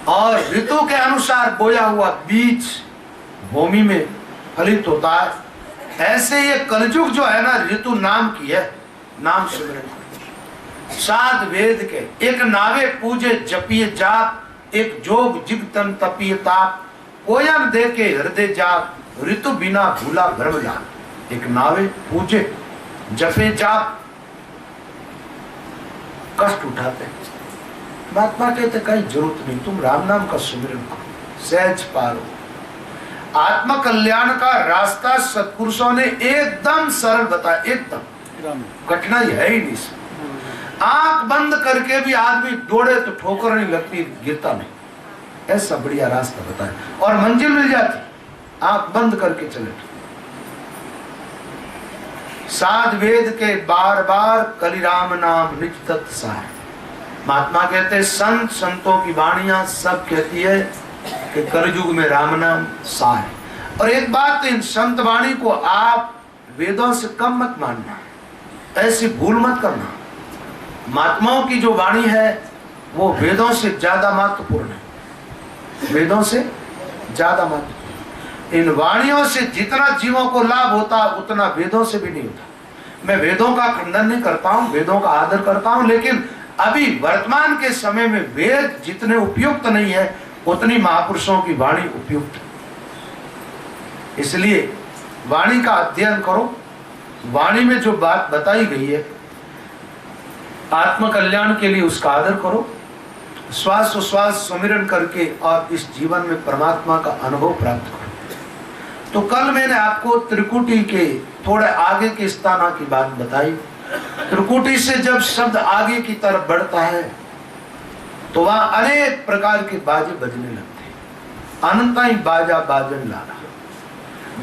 और ऋतु के अनुसार बोया हुआ बीज भूमि में फलित होता है। ऐसे ये कलयुग जो है ना, ऋतु नाम की है, नाम सुमिरन। साध वेद के एक नावे पूजे जपिए जाप, एक जोग जिग तन तपिए ताप, कोयम दे के हृदय जाप, ऋतु बिना भूला भ्रम लाभ। एक नावे पूजे जपे जाप, कष्ट उठाते हैं। महात्मा कहते कहीं जरूरत नहीं, तुम राम नाम का सुमिरन करो, सहज पारो। आत्म कल्याण का रास्ता सत्पुरुषों ने एकदम सरल बताया, एकदम कठिनाई है ही नहीं। आंख बंद करके भी आदमी दौड़े तो ठोकर नहीं लगती, गिरता नहीं, ऐसा बढ़िया रास्ता बताया और मंजिल मिल जाती, आंख बंद करके चले। साध वेद के बार बार कलि राम नाम निज तत् सार। महात्मा कहते हैं संत संतों की वाणियां सब कहती है कि कलयुग में राम नाम सार है। और एक बात, इन संत वाणी को आप वेदों से कम मत मानना, ऐसी भूल मत करना। महात्माओं की जो वाणी है वो वेदों से ज्यादा महत्वपूर्ण है, वेदों से ज्यादा महत्वपूर्ण। इन वाणियों से जितना जीवों को लाभ होता उतना वेदों से भी नहीं होता। मैं वेदों का खंडन नहीं करता हूं, वेदों का आदर करता हूं, लेकिन अभी वर्तमान के समय में वेद जितने उपयुक्त नहीं है उतनी महापुरुषों की वाणी उपयुक्त है। इसलिए वाणी का अध्ययन करो, वाणी में जो बात बताई गई है आत्म कल्याण के लिए उसका आदर करो, श्वास उश्वास सुमिरन करके और इस जीवन में परमात्मा का अनुभव प्राप्त करो। तो कल मैंने आपको त्रिकुटी के थोड़े आगे के स्थाना की बात बताई। त्रिकुटी से जब शब्द आगे की तरफ बढ़ता है तो वहां अनेक प्रकार के बाजे बजने लगते हैं। अनंता ही बाजा बाजन लाना,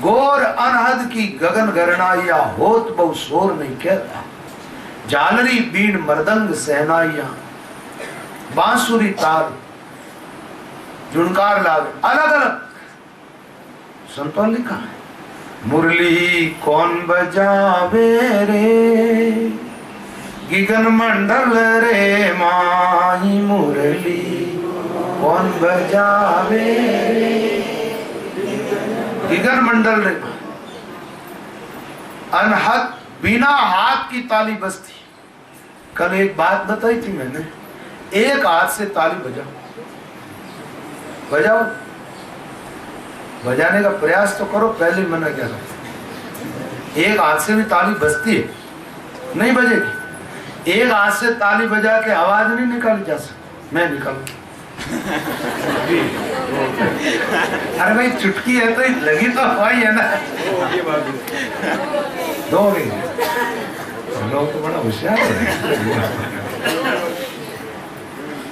गोर अनहद की गगन गरणाइया होत बहु शोर नहीं कहता, झालरी बीन मृदंग सहनाइया बांसुरी ताल झुनकार लाग, अलग अलग संतों लिखा है। मुरली कौन बजावे रे गिगन मंडल रे माही, मुरली कौन बजावे रे गिगन मंडल रे। अनहद बिना हाथ की ताली बजती। कल एक बात बताई थी मैंने, एक हाथ से ताली बजाओ, बजाओ, बजाने का प्रयास तो करो, पहले मना क्या करते। एक हाथ से भी ताली बजती है, नहीं बजेगी। एक हाथ से ताली बजा के आवाज नहीं निकाली जा सकती। मैं निकालू अरे भाई चुटकी है तो लगी तो हवाई है ना, दो हो गई। लोग तो बड़ा होशियार है।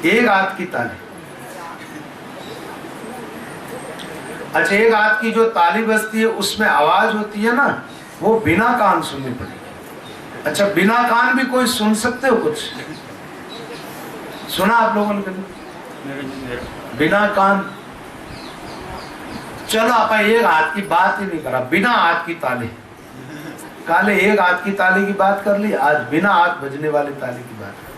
एक हाथ की ताली, अच्छा एक हाथ की जो ताली बजती है उसमें आवाज होती है ना, वो बिना कान सुननी पड़ेगी। अच्छा बिना कान भी कोई सुन सकते हो? कुछ सुना आप लोगों ने? बिना कान, चलो आप एक हाथ की बात ही नहीं करा, बिना हाथ की ताली। काले एक हाथ की ताली की बात कर ली, आज बिना हाथ बजने वाली ताली की बात कर।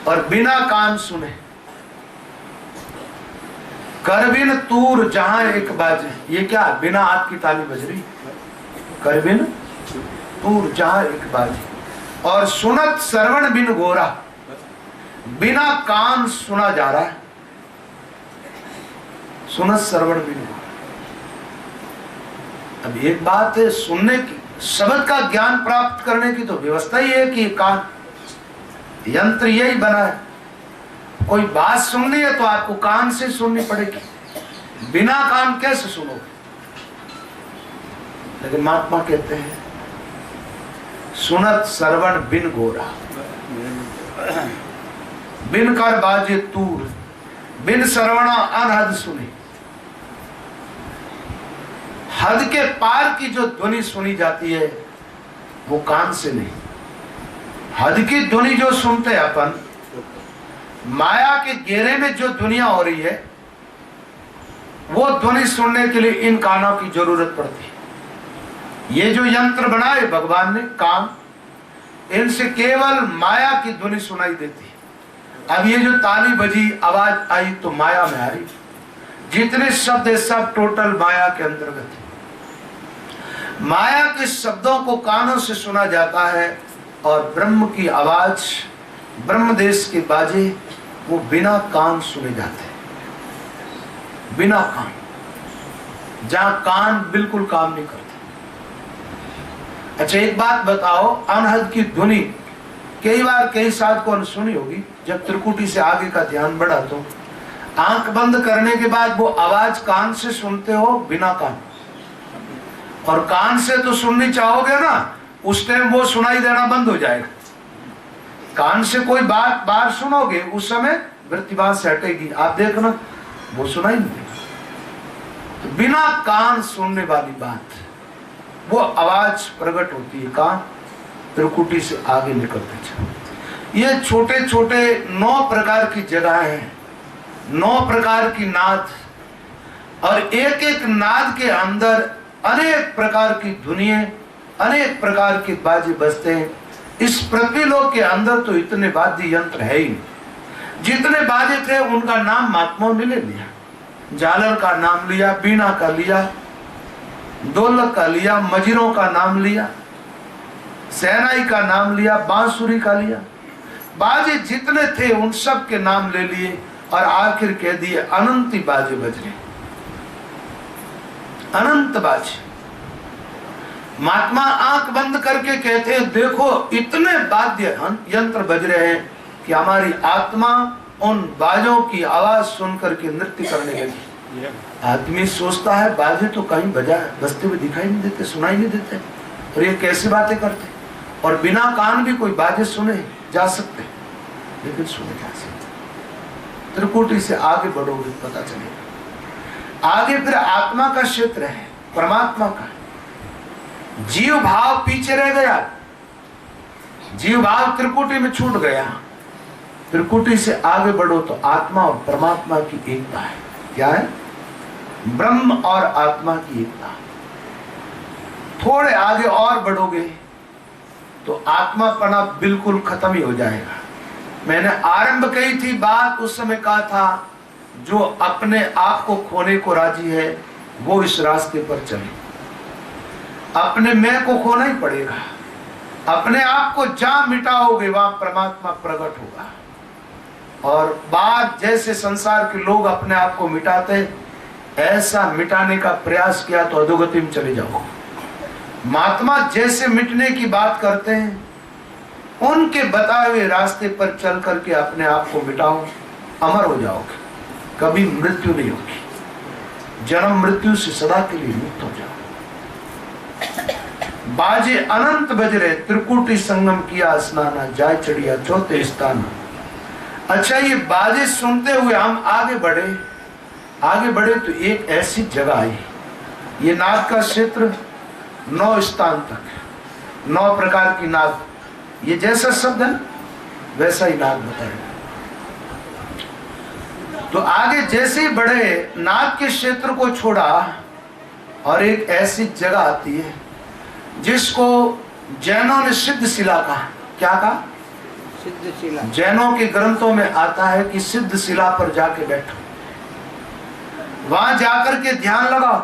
और बिना कान सुने, करबिन तूर जहां एक बाजे, ये क्या बिना हाथ की ताली बज रही? करबिन तूर जहां एक बाजे। और सुनत श्रवण बिन गोरा, बिना कान सुना जा रहा है, सुनत श्रवण बिन गोरा। अब एक बात है सुनने की, शब्द का ज्ञान प्राप्त करने की तो व्यवस्था ही है कि कान, यंत्र यही बना है। कोई बात सुननी है तो आपको कान से सुननी पड़ेगी, बिना कान कैसे सुनोगे? लेकिन महात्मा कहते हैं सुनत श्रवण बिन गोरा, बिन कर बाजे तूर, बिन श्रवणा अनहद सुनी। हद के पार की जो ध्वनि सुनी जाती है वो कान से नहीं। हद की ध्वनि जो सुनते हैं अपन, माया के घेरे में जो दुनिया हो रही है वो ध्वनि सुनने के लिए इन कानों की जरूरत पड़ती है। ये जो यंत्र बनाए भगवान ने कान, इनसे केवल माया की ध्वनि सुनाई देती है। अब ये जो ताली बजी, आवाज आई तो माया में आ रही, जितने शब्द है सब टोटल माया के अंतर्गत है। माया के शब्दों को कानों से सुना जाता है और ब्रह्म की आवाज, ब्रह्म देश के बाजे वो बिना कान सुने जाते हैं, बिना कान, जहां कान बिल्कुल काम नहीं करते। अच्छा एक बात बताओ, अनहद की ध्वनि कई बार कई साधकों ने सुनी होगी, जब त्रिकुटी से आगे का ध्यान बढ़ा तो आंख बंद करने के बाद वो आवाज कान से सुनते हो बिना कान, और कान से तो सुननी चाहोगे ना, उस टाइम वो सुनाई देना बंद हो जाएगा। कान से कोई बात बाहर सुनोगे उस समय वृत्तिवाद से हटेगी, आप देखना वो सुनाई नहीं देगा। तो बिना कान सुनने वाली बात वो आवाज प्रकट होती है, कान त्रिकुटी से आगे निकलते चले। ये छोटे छोटे 9 प्रकार की जगह हैं, 9 प्रकार की नाद, और एक एक नाद के अंदर अनेक प्रकार की धुनिये, अनेक प्रकार के बाजे बजते हैं। इस पृथ्वी लोक के अंदर तो इतने वाद्य यंत्र है ही नहीं। जितने बाजे थे उनका नाम महात्माओं ने ले लिया, झालर का नाम लिया, बीना का लिया, ढोलक का लिया, मजीरों का नाम लिया, सेनाई का नाम लिया, बांसुरी का लिया, बाजे जितने थे उन सब के नाम ले लिए और आखिर कह दिए अनंत बाजे बज रहे, अनंत बाजे। महात्मा आंख बंद करके कहते हैं देखो इतने वाद्य यंत्र बज रहे हैं कि हमारी आत्मा उन बाजों की आवाज सुनकर के नृत्य करने लगी। आदमी सोचता है बाजे तो कहीं बजते हुए दिखाई नहीं देते, सुनाई नहीं देते, और ये कैसी बातें करते, और बिना कान भी कोई बाजे सुने जा सकते, लेकिन सुने जा सकते। त्रिकुटी से आगे बढ़ोगे पता चलेगा। आगे फिर आत्मा का क्षेत्र है, परमात्मा का। जीव भाव पीछे रह गया, जीव भाव त्रिकुटी में छूट गया। त्रिकुटी से आगे बढ़ो तो आत्मा और परमात्मा की एकता है। क्या है? ब्रह्म और आत्मा की एकता। थोड़े आगे और बढ़ोगे तो आत्मापना बिल्कुल खत्म ही हो जाएगा। मैंने आरंभ कही थी बात, उस समय कहा था जो अपने आप को खोने को राजी है वो इस रास्ते पर चले। अपने मैं को खोना ही पड़ेगा। अपने आप को जहां मिटाओगे वहां परमात्मा प्रकट होगा। और बात जैसे संसार के लोग अपने आप को मिटाते, ऐसा मिटाने का प्रयास किया तो अधोगति में चले जाओगे। महात्मा जैसे मिटने की बात करते हैं, उनके बताए हुए रास्ते पर चल करके अपने आप को मिटाओ, अमर हो जाओगे, कभी मृत्यु नहीं होगी। जन्म मृत्यु से सदा के लिए मुक्त हो जाओ। बाजे अनंत बज रहे, त्रिकुटी संगम किया स्नाना, जाय चढ़िया चौथे स्थान। अच्छा, ये बाजे सुनते हुए हम आगे बढ़े तो एक ऐसी जगह आई। ये नाद का क्षेत्र 9 स्थान तक, 9 प्रकार की नाद। ये जैसा शब्द है वैसा ही नाद बताएगा। तो आगे जैसे ही बढ़े, नाद के क्षेत्र को छोड़ा और एक ऐसी जगह आती है जिसको जैनों ने सिद्ध शिला कहा। क्या कहा? सिद्ध शिला। जैनों के ग्रंथों में आता है कि सिद्ध शिला पर जाके बैठो, वहां जाकर के ध्यान लगाओ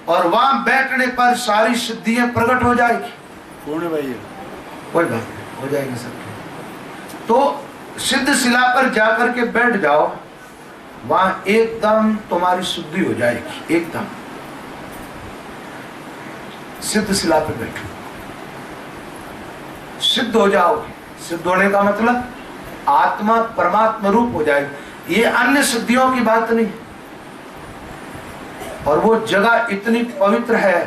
और वहां बैठने पर सारी सिद्धियां प्रकट हो जाएगी। पूर्ण भाई कोई बात नहीं, हो जाएगी सबकी। तो सिद्ध शिला पर जाकर के बैठ जाओ, वहां एकदम तुम्हारी शुद्धि हो जाएगी। एकदम सिद्ध शिला पर बैठो, सिद्ध हो जाओगे। सिद्ध होने का मतलब आत्मा परमात्मा रूप हो जाएगी। ये अन्य सिद्धियों की बात नहीं। और वो जगह इतनी पवित्र है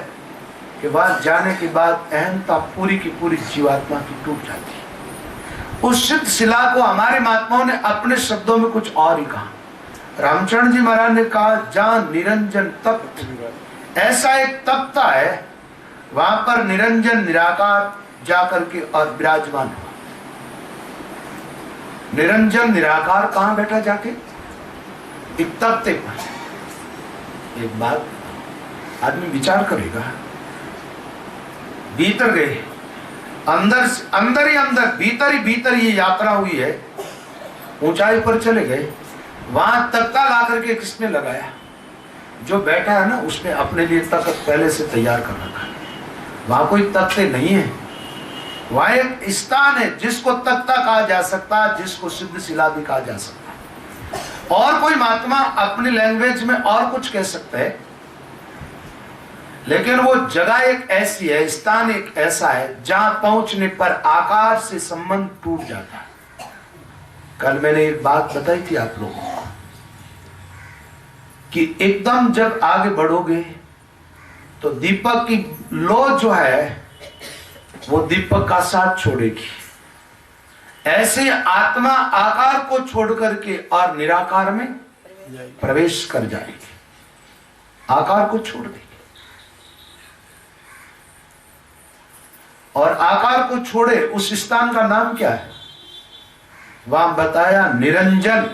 कि वहां जाने के बाद अहंता पूरी की पूरी जीवात्मा की टूट जाती है। उस सिद्ध शिला को हमारे महात्माओं ने अपने शब्दों में कुछ और ही कहा। रामचंद्र जी महाराज ने कहा जहां निरंजन तप्त, ऐसा एक तप्ता है, वहां पर निरंजन निराकार जाकर के और विराजमान हुआ। निरंजन निराकार कहां बैठा जाके? एक तप्ते पर। एक बात आदमी विचार करेगा, भीतर गए, अंदर ही अंदर, भीतर ये यात्रा हुई है। ऊंचाई पर चले गए, वहां तख्ता ला करके किसने लगाया? जो बैठा है ना, उसने अपने लिए तख्त पहले से तैयार कर रखा है। वहां कोई तख्ते नहीं है, वहां एक स्थान है जिसको तख्ता कहा जा सकता है, जिसको सिद्ध शिला भी कहा जा सकता है। और कोई महात्मा अपनी लैंग्वेज में और कुछ कह सकते हैं, लेकिन वो जगह एक ऐसी है, स्थान एक ऐसा है जहां पहुंचने पर आकार से संबंध टूट जाता है। कल मैंने एक बात बताई थी आप लोगों को कि एकदम जब आगे बढ़ोगे तो दीपक की लौ जो है वो दीपक का साथ छोड़ेगी। ऐसे आत्मा आकार को छोड़ करके और निराकार में प्रवेश कर जाएगी, आकार को छोड़ देगी। और आकार को छोड़े उस स्थान का नाम क्या है? वहां बताया निरंजन।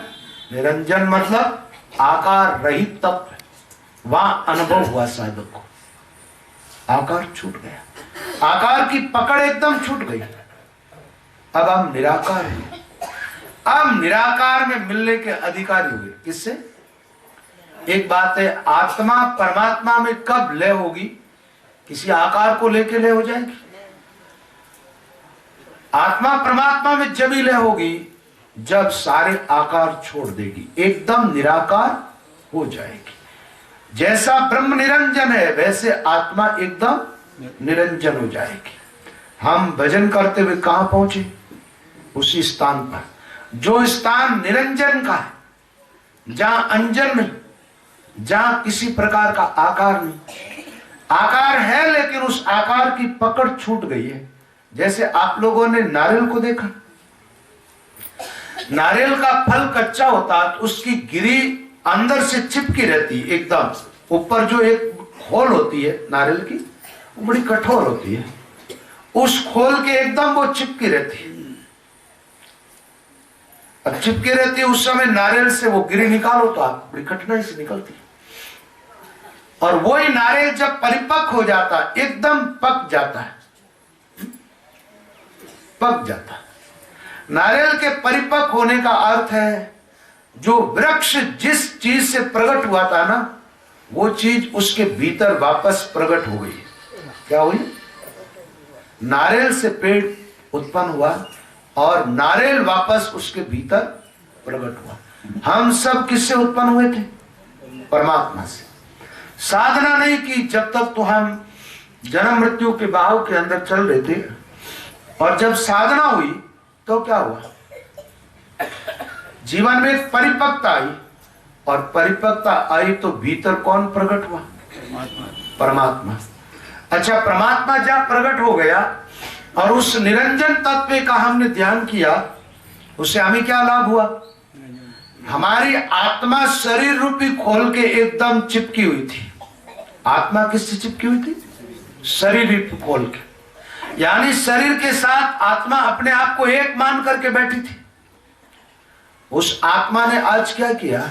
निरंजन मतलब आकार रहित तत्व। वहां अनुभव हुआ साधक को, आकार छूट गया, आकार की पकड़ एकदम छूट गई। अब हम निराकार हैं। अब निराकार में मिलने के अधिकारी हुए। किससे? एक बात है, आत्मा परमात्मा में कब लय होगी? किसी आकार को लेके लय हो जाएगी? आत्मा परमात्मा में जब ही लय होगी जब सारे आकार छोड़ देगी, एकदम निराकार हो जाएगी। जैसा ब्रह्म निरंजन है वैसे आत्मा एकदम निरंजन हो जाएगी। हम भजन करते हुए कहां पहुंचे? उसी स्थान पर, जो स्थान निरंजन का है, जहां अंजन नहीं, जहां किसी प्रकार का आकार नहीं। आकार है लेकिन उस आकार की पकड़ छूट गई है। जैसे आप लोगों ने नारियल को देखा, नारियल का फल कच्चा होता तो उसकी गिरी अंदर से चिपकी रहती, एकदम ऊपर जो एक खोल होती है नारियल की, वो बड़ी कठोर होती है, उस खोल के एकदम वो चिपकी रहती है। अब चिपकी रहती है, उस समय नारियल से वो गिरी निकालो तो आप बड़ी कठिनाई से निकलती है। और वही नारियल जब परिपक्व हो जाता है, एकदम पक जाता है, पक जाता है। नारियल के परिपक्व होने का अर्थ है जो वृक्ष जिस चीज से प्रकट हुआ था ना, वो चीज उसके भीतर वापस प्रकट हो गई। क्या हुई? नारियल से पेड़ उत्पन्न हुआ और नारियल वापस उसके भीतर प्रकट हुआ। हम सब किससे उत्पन्न हुए थे? परमात्मा से। साधना नहीं की जब तक तो हम जन्म मृत्यु के बहाव के अंदर चल रहे थे, और जब साधना हुई तो क्या हुआ? जीवन में एक परिपक्वता आई, और परिपक्वता आई तो भीतर कौन प्रकट हुआ? परमात्मा। अच्छा, परमात्मा जब प्रकट हो गया और उस निरंजन तत्व का हमने ध्यान किया, उससे हमें क्या लाभ हुआ? हमारी आत्मा शरीर रूपी खोल के एकदम चिपकी हुई थी। आत्मा किससे चिपकी हुई थी? शरीर रूपी खोल के, यानी शरीर के साथ आत्मा अपने आप को एक मान करके बैठी थी। उस आत्मा ने आज क्या किया?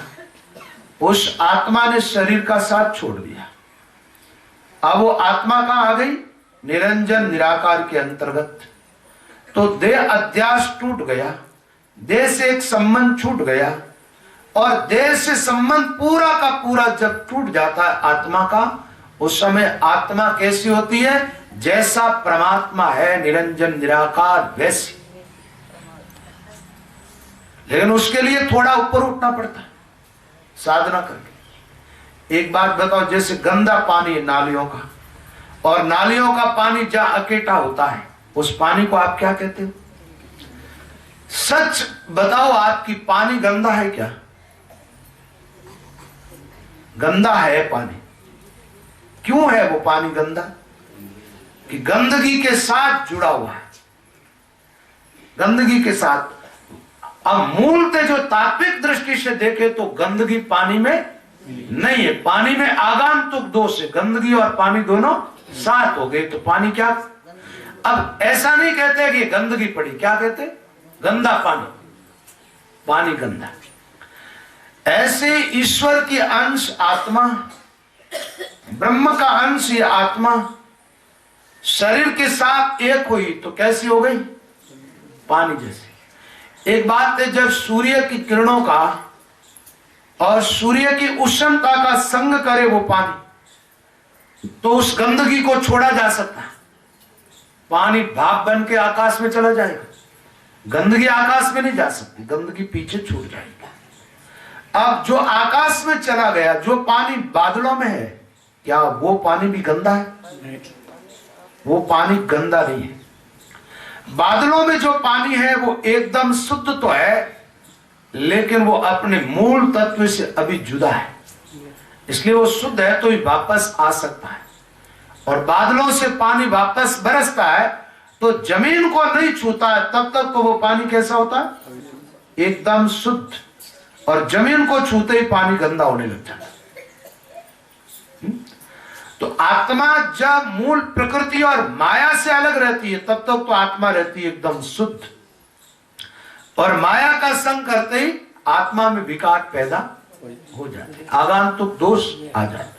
उस आत्मा ने शरीर का साथ छोड़ दिया। अब वो आत्मा कहां आ गई? निरंजन निराकार के अंतर्गत। तो देह अध्यास टूट गया, देह से एक संबंध छूट गया, और देह से संबंध पूरा का पूरा जब टूट जाता है आत्मा का, उस समय आत्मा कैसी होती है? जैसा परमात्मा है निरंजन निराकार वैसी। लेकिन उसके लिए थोड़ा ऊपर उठना पड़ता है साधना करके। एक बात बताओ, जैसे गंदा पानी है नालियों का, और नालियों का पानी जहां अकेटा होता है, उस पानी को आप क्या कहते हो? सच बताओ, आपकी पानी गंदा है क्या? गंदा है पानी। क्यों है वो पानी गंदा? कि गंदगी के साथ जुड़ा हुआ है, गंदगी के साथ। अब मूलतः जो तात्विक दृष्टि से देखे तो गंदगी पानी में नहीं है। पानी में आगंतुक दोष है, गंदगी और पानी दोनों साथ हो गए तो पानी क्या? अब ऐसा नहीं कहते कि गंदगी पड़ी, क्या कहते? गंदा पानी, पानी गंदा। ऐसे ईश्वर की अंश आत्मा, ब्रह्म का अंश ये आत्मा शरीर के साथ एक हुई तो कैसी हो गई? पानी जैसी। एक बात है, जब सूर्य की किरणों का और सूर्य की उष्णता का संग करे वो पानी, तो उस गंदगी को छोड़ा जा सकता है। पानी भाप बन के आकाश में चला जाएगा, गंदगी आकाश में नहीं जा सकती, गंदगी पीछे छूट जाएगी। अब जो आकाश में चला गया, जो पानी बादलों में है, क्या वो पानी भी गंदा है? वो पानी गंदा नहीं है। बादलों में जो पानी है वो एकदम शुद्ध तो है, लेकिन वो अपने मूल तत्व से अभी जुदा है, इसलिए वो शुद्ध है तो ही वापस आ सकता है। और बादलों से पानी वापस बरसता है तो जमीन को नहीं छूता है, तब तक तो वो पानी कैसा होता है? एकदम शुद्ध। और जमीन को छूते ही पानी गंदा होने लगता है। तो आत्मा जब मूल प्रकृति और माया से अलग रहती है तब तक तो आत्मा रहती है एकदम शुद्ध, और माया का संग करते ही आत्मा में विकार पैदा हो जाते हैं, आगंतुक दोष आ जाते।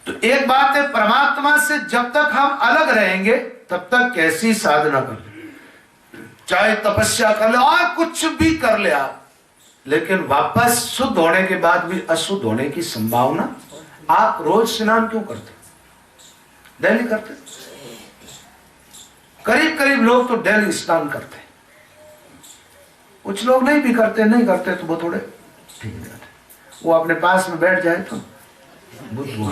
तो एक बात है, परमात्मा से जब तक हम अलग रहेंगे तब तक कैसी साधना कर ले, चाहे तपस्या कर ले और कुछ भी कर ले आप, लेकिन वापस शुद्ध होने के बाद भी अशुद्ध होने की संभावना। आप रोज स्नान क्यों करते? डेली करते? करीब करीब लोग तो डेली स्नान करते, कुछ लोग नहीं भी करते, नहीं करते तो वो थोड़े ठीक है, वो अपने पास में बैठ जाए तो बुद्धू।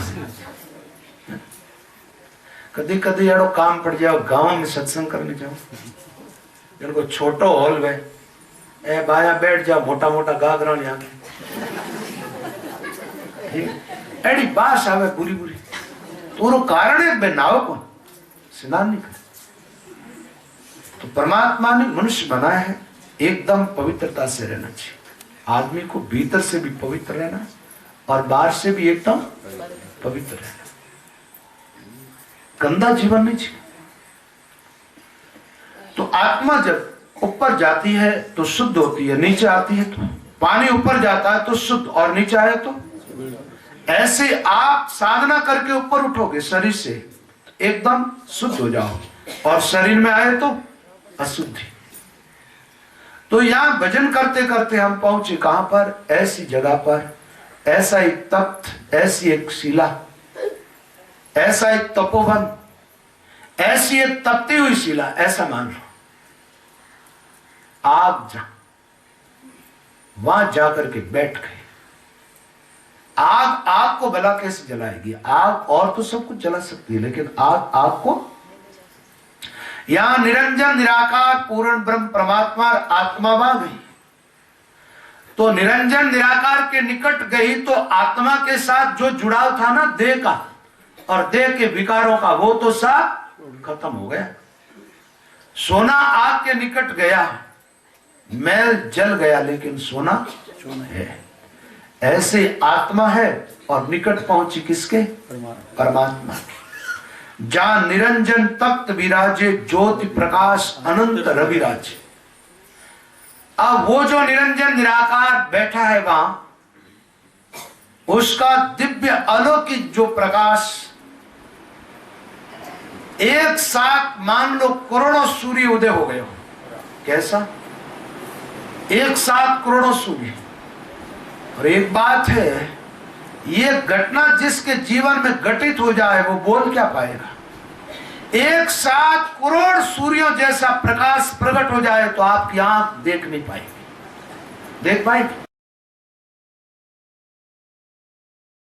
कभी कभी एड़ो काम पड़ जाओ, गांव में सत्संग करने जाओ, इनको छोटो हॉल में ए बाया बैठ जाओ, मोटा मोटा गागरा यहाँ एड़ी बास आवे बुरी बुरी, तो कारण है बनाओ कौन? स्नान नहीं कर। तो परमात्मा ने मनुष्य बनाया है एकदम पवित्रता से रहना चाहिए। आदमी को भीतर से भी पवित्र रहना और बाहर से भी एकदम पवित्र रहना, गंदा जीवन नहीं चाहिए। तो आत्मा जब ऊपर जाती है तो शुद्ध होती है, नीचे आती है तो पानी ऊपर जाता है तो शुद्ध और नीचे आए तो। ऐसे आप साधना करके ऊपर उठोगे शरीर से एकदम शुद्ध हो जाओ, और शरीर में आए तो अशुद्धि। तो यहां भजन करते करते हम पहुंचे कहां पर? ऐसी जगह पर, ऐसा एक तख्त, ऐसी एक शिला, ऐसा एक तपोवन, ऐसी एक तपती हुई शिला, ऐसा मान लो आग जा, वहां जाकर के बैठ गए। आग को भला कैसे जलाएगी? आग और तो सब कुछ जला सकती है, लेकिन आग को। यहां निरंजन निराकार पूर्ण ब्रह्म परमात्मा आत्मा वहां गई, तो निरंजन निराकार के निकट गई तो आत्मा के साथ जो जुड़ाव था ना देह का और देह के विकारों का, वो तो सब खत्म हो गया। सोना आग के निकट गया, मैल जल गया, लेकिन सोना है। ऐसे आत्मा है और निकट पहुंची किसके? परमात्मा के। जहां निरंजन तप्त विराजे, ज्योति प्रकाश अनंत रविराजे। अब वो जो निरंजन निराकार बैठा है वहां, उसका दिव्य अलौकिक जो प्रकाश, एक साथ मान लो करोड़ों सूर्य उदय हो गए हो। कैसा? एक साथ करोड़ों सूर्य। और एक बात है, ये घटना जिसके जीवन में घटित हो जाए वो बोल क्या पाएगा? एक साथ करोड़ सूर्यों जैसा प्रकाश प्रकट हो जाए तो आपकी आंख देख नहीं पाएगी। देख पाएगी?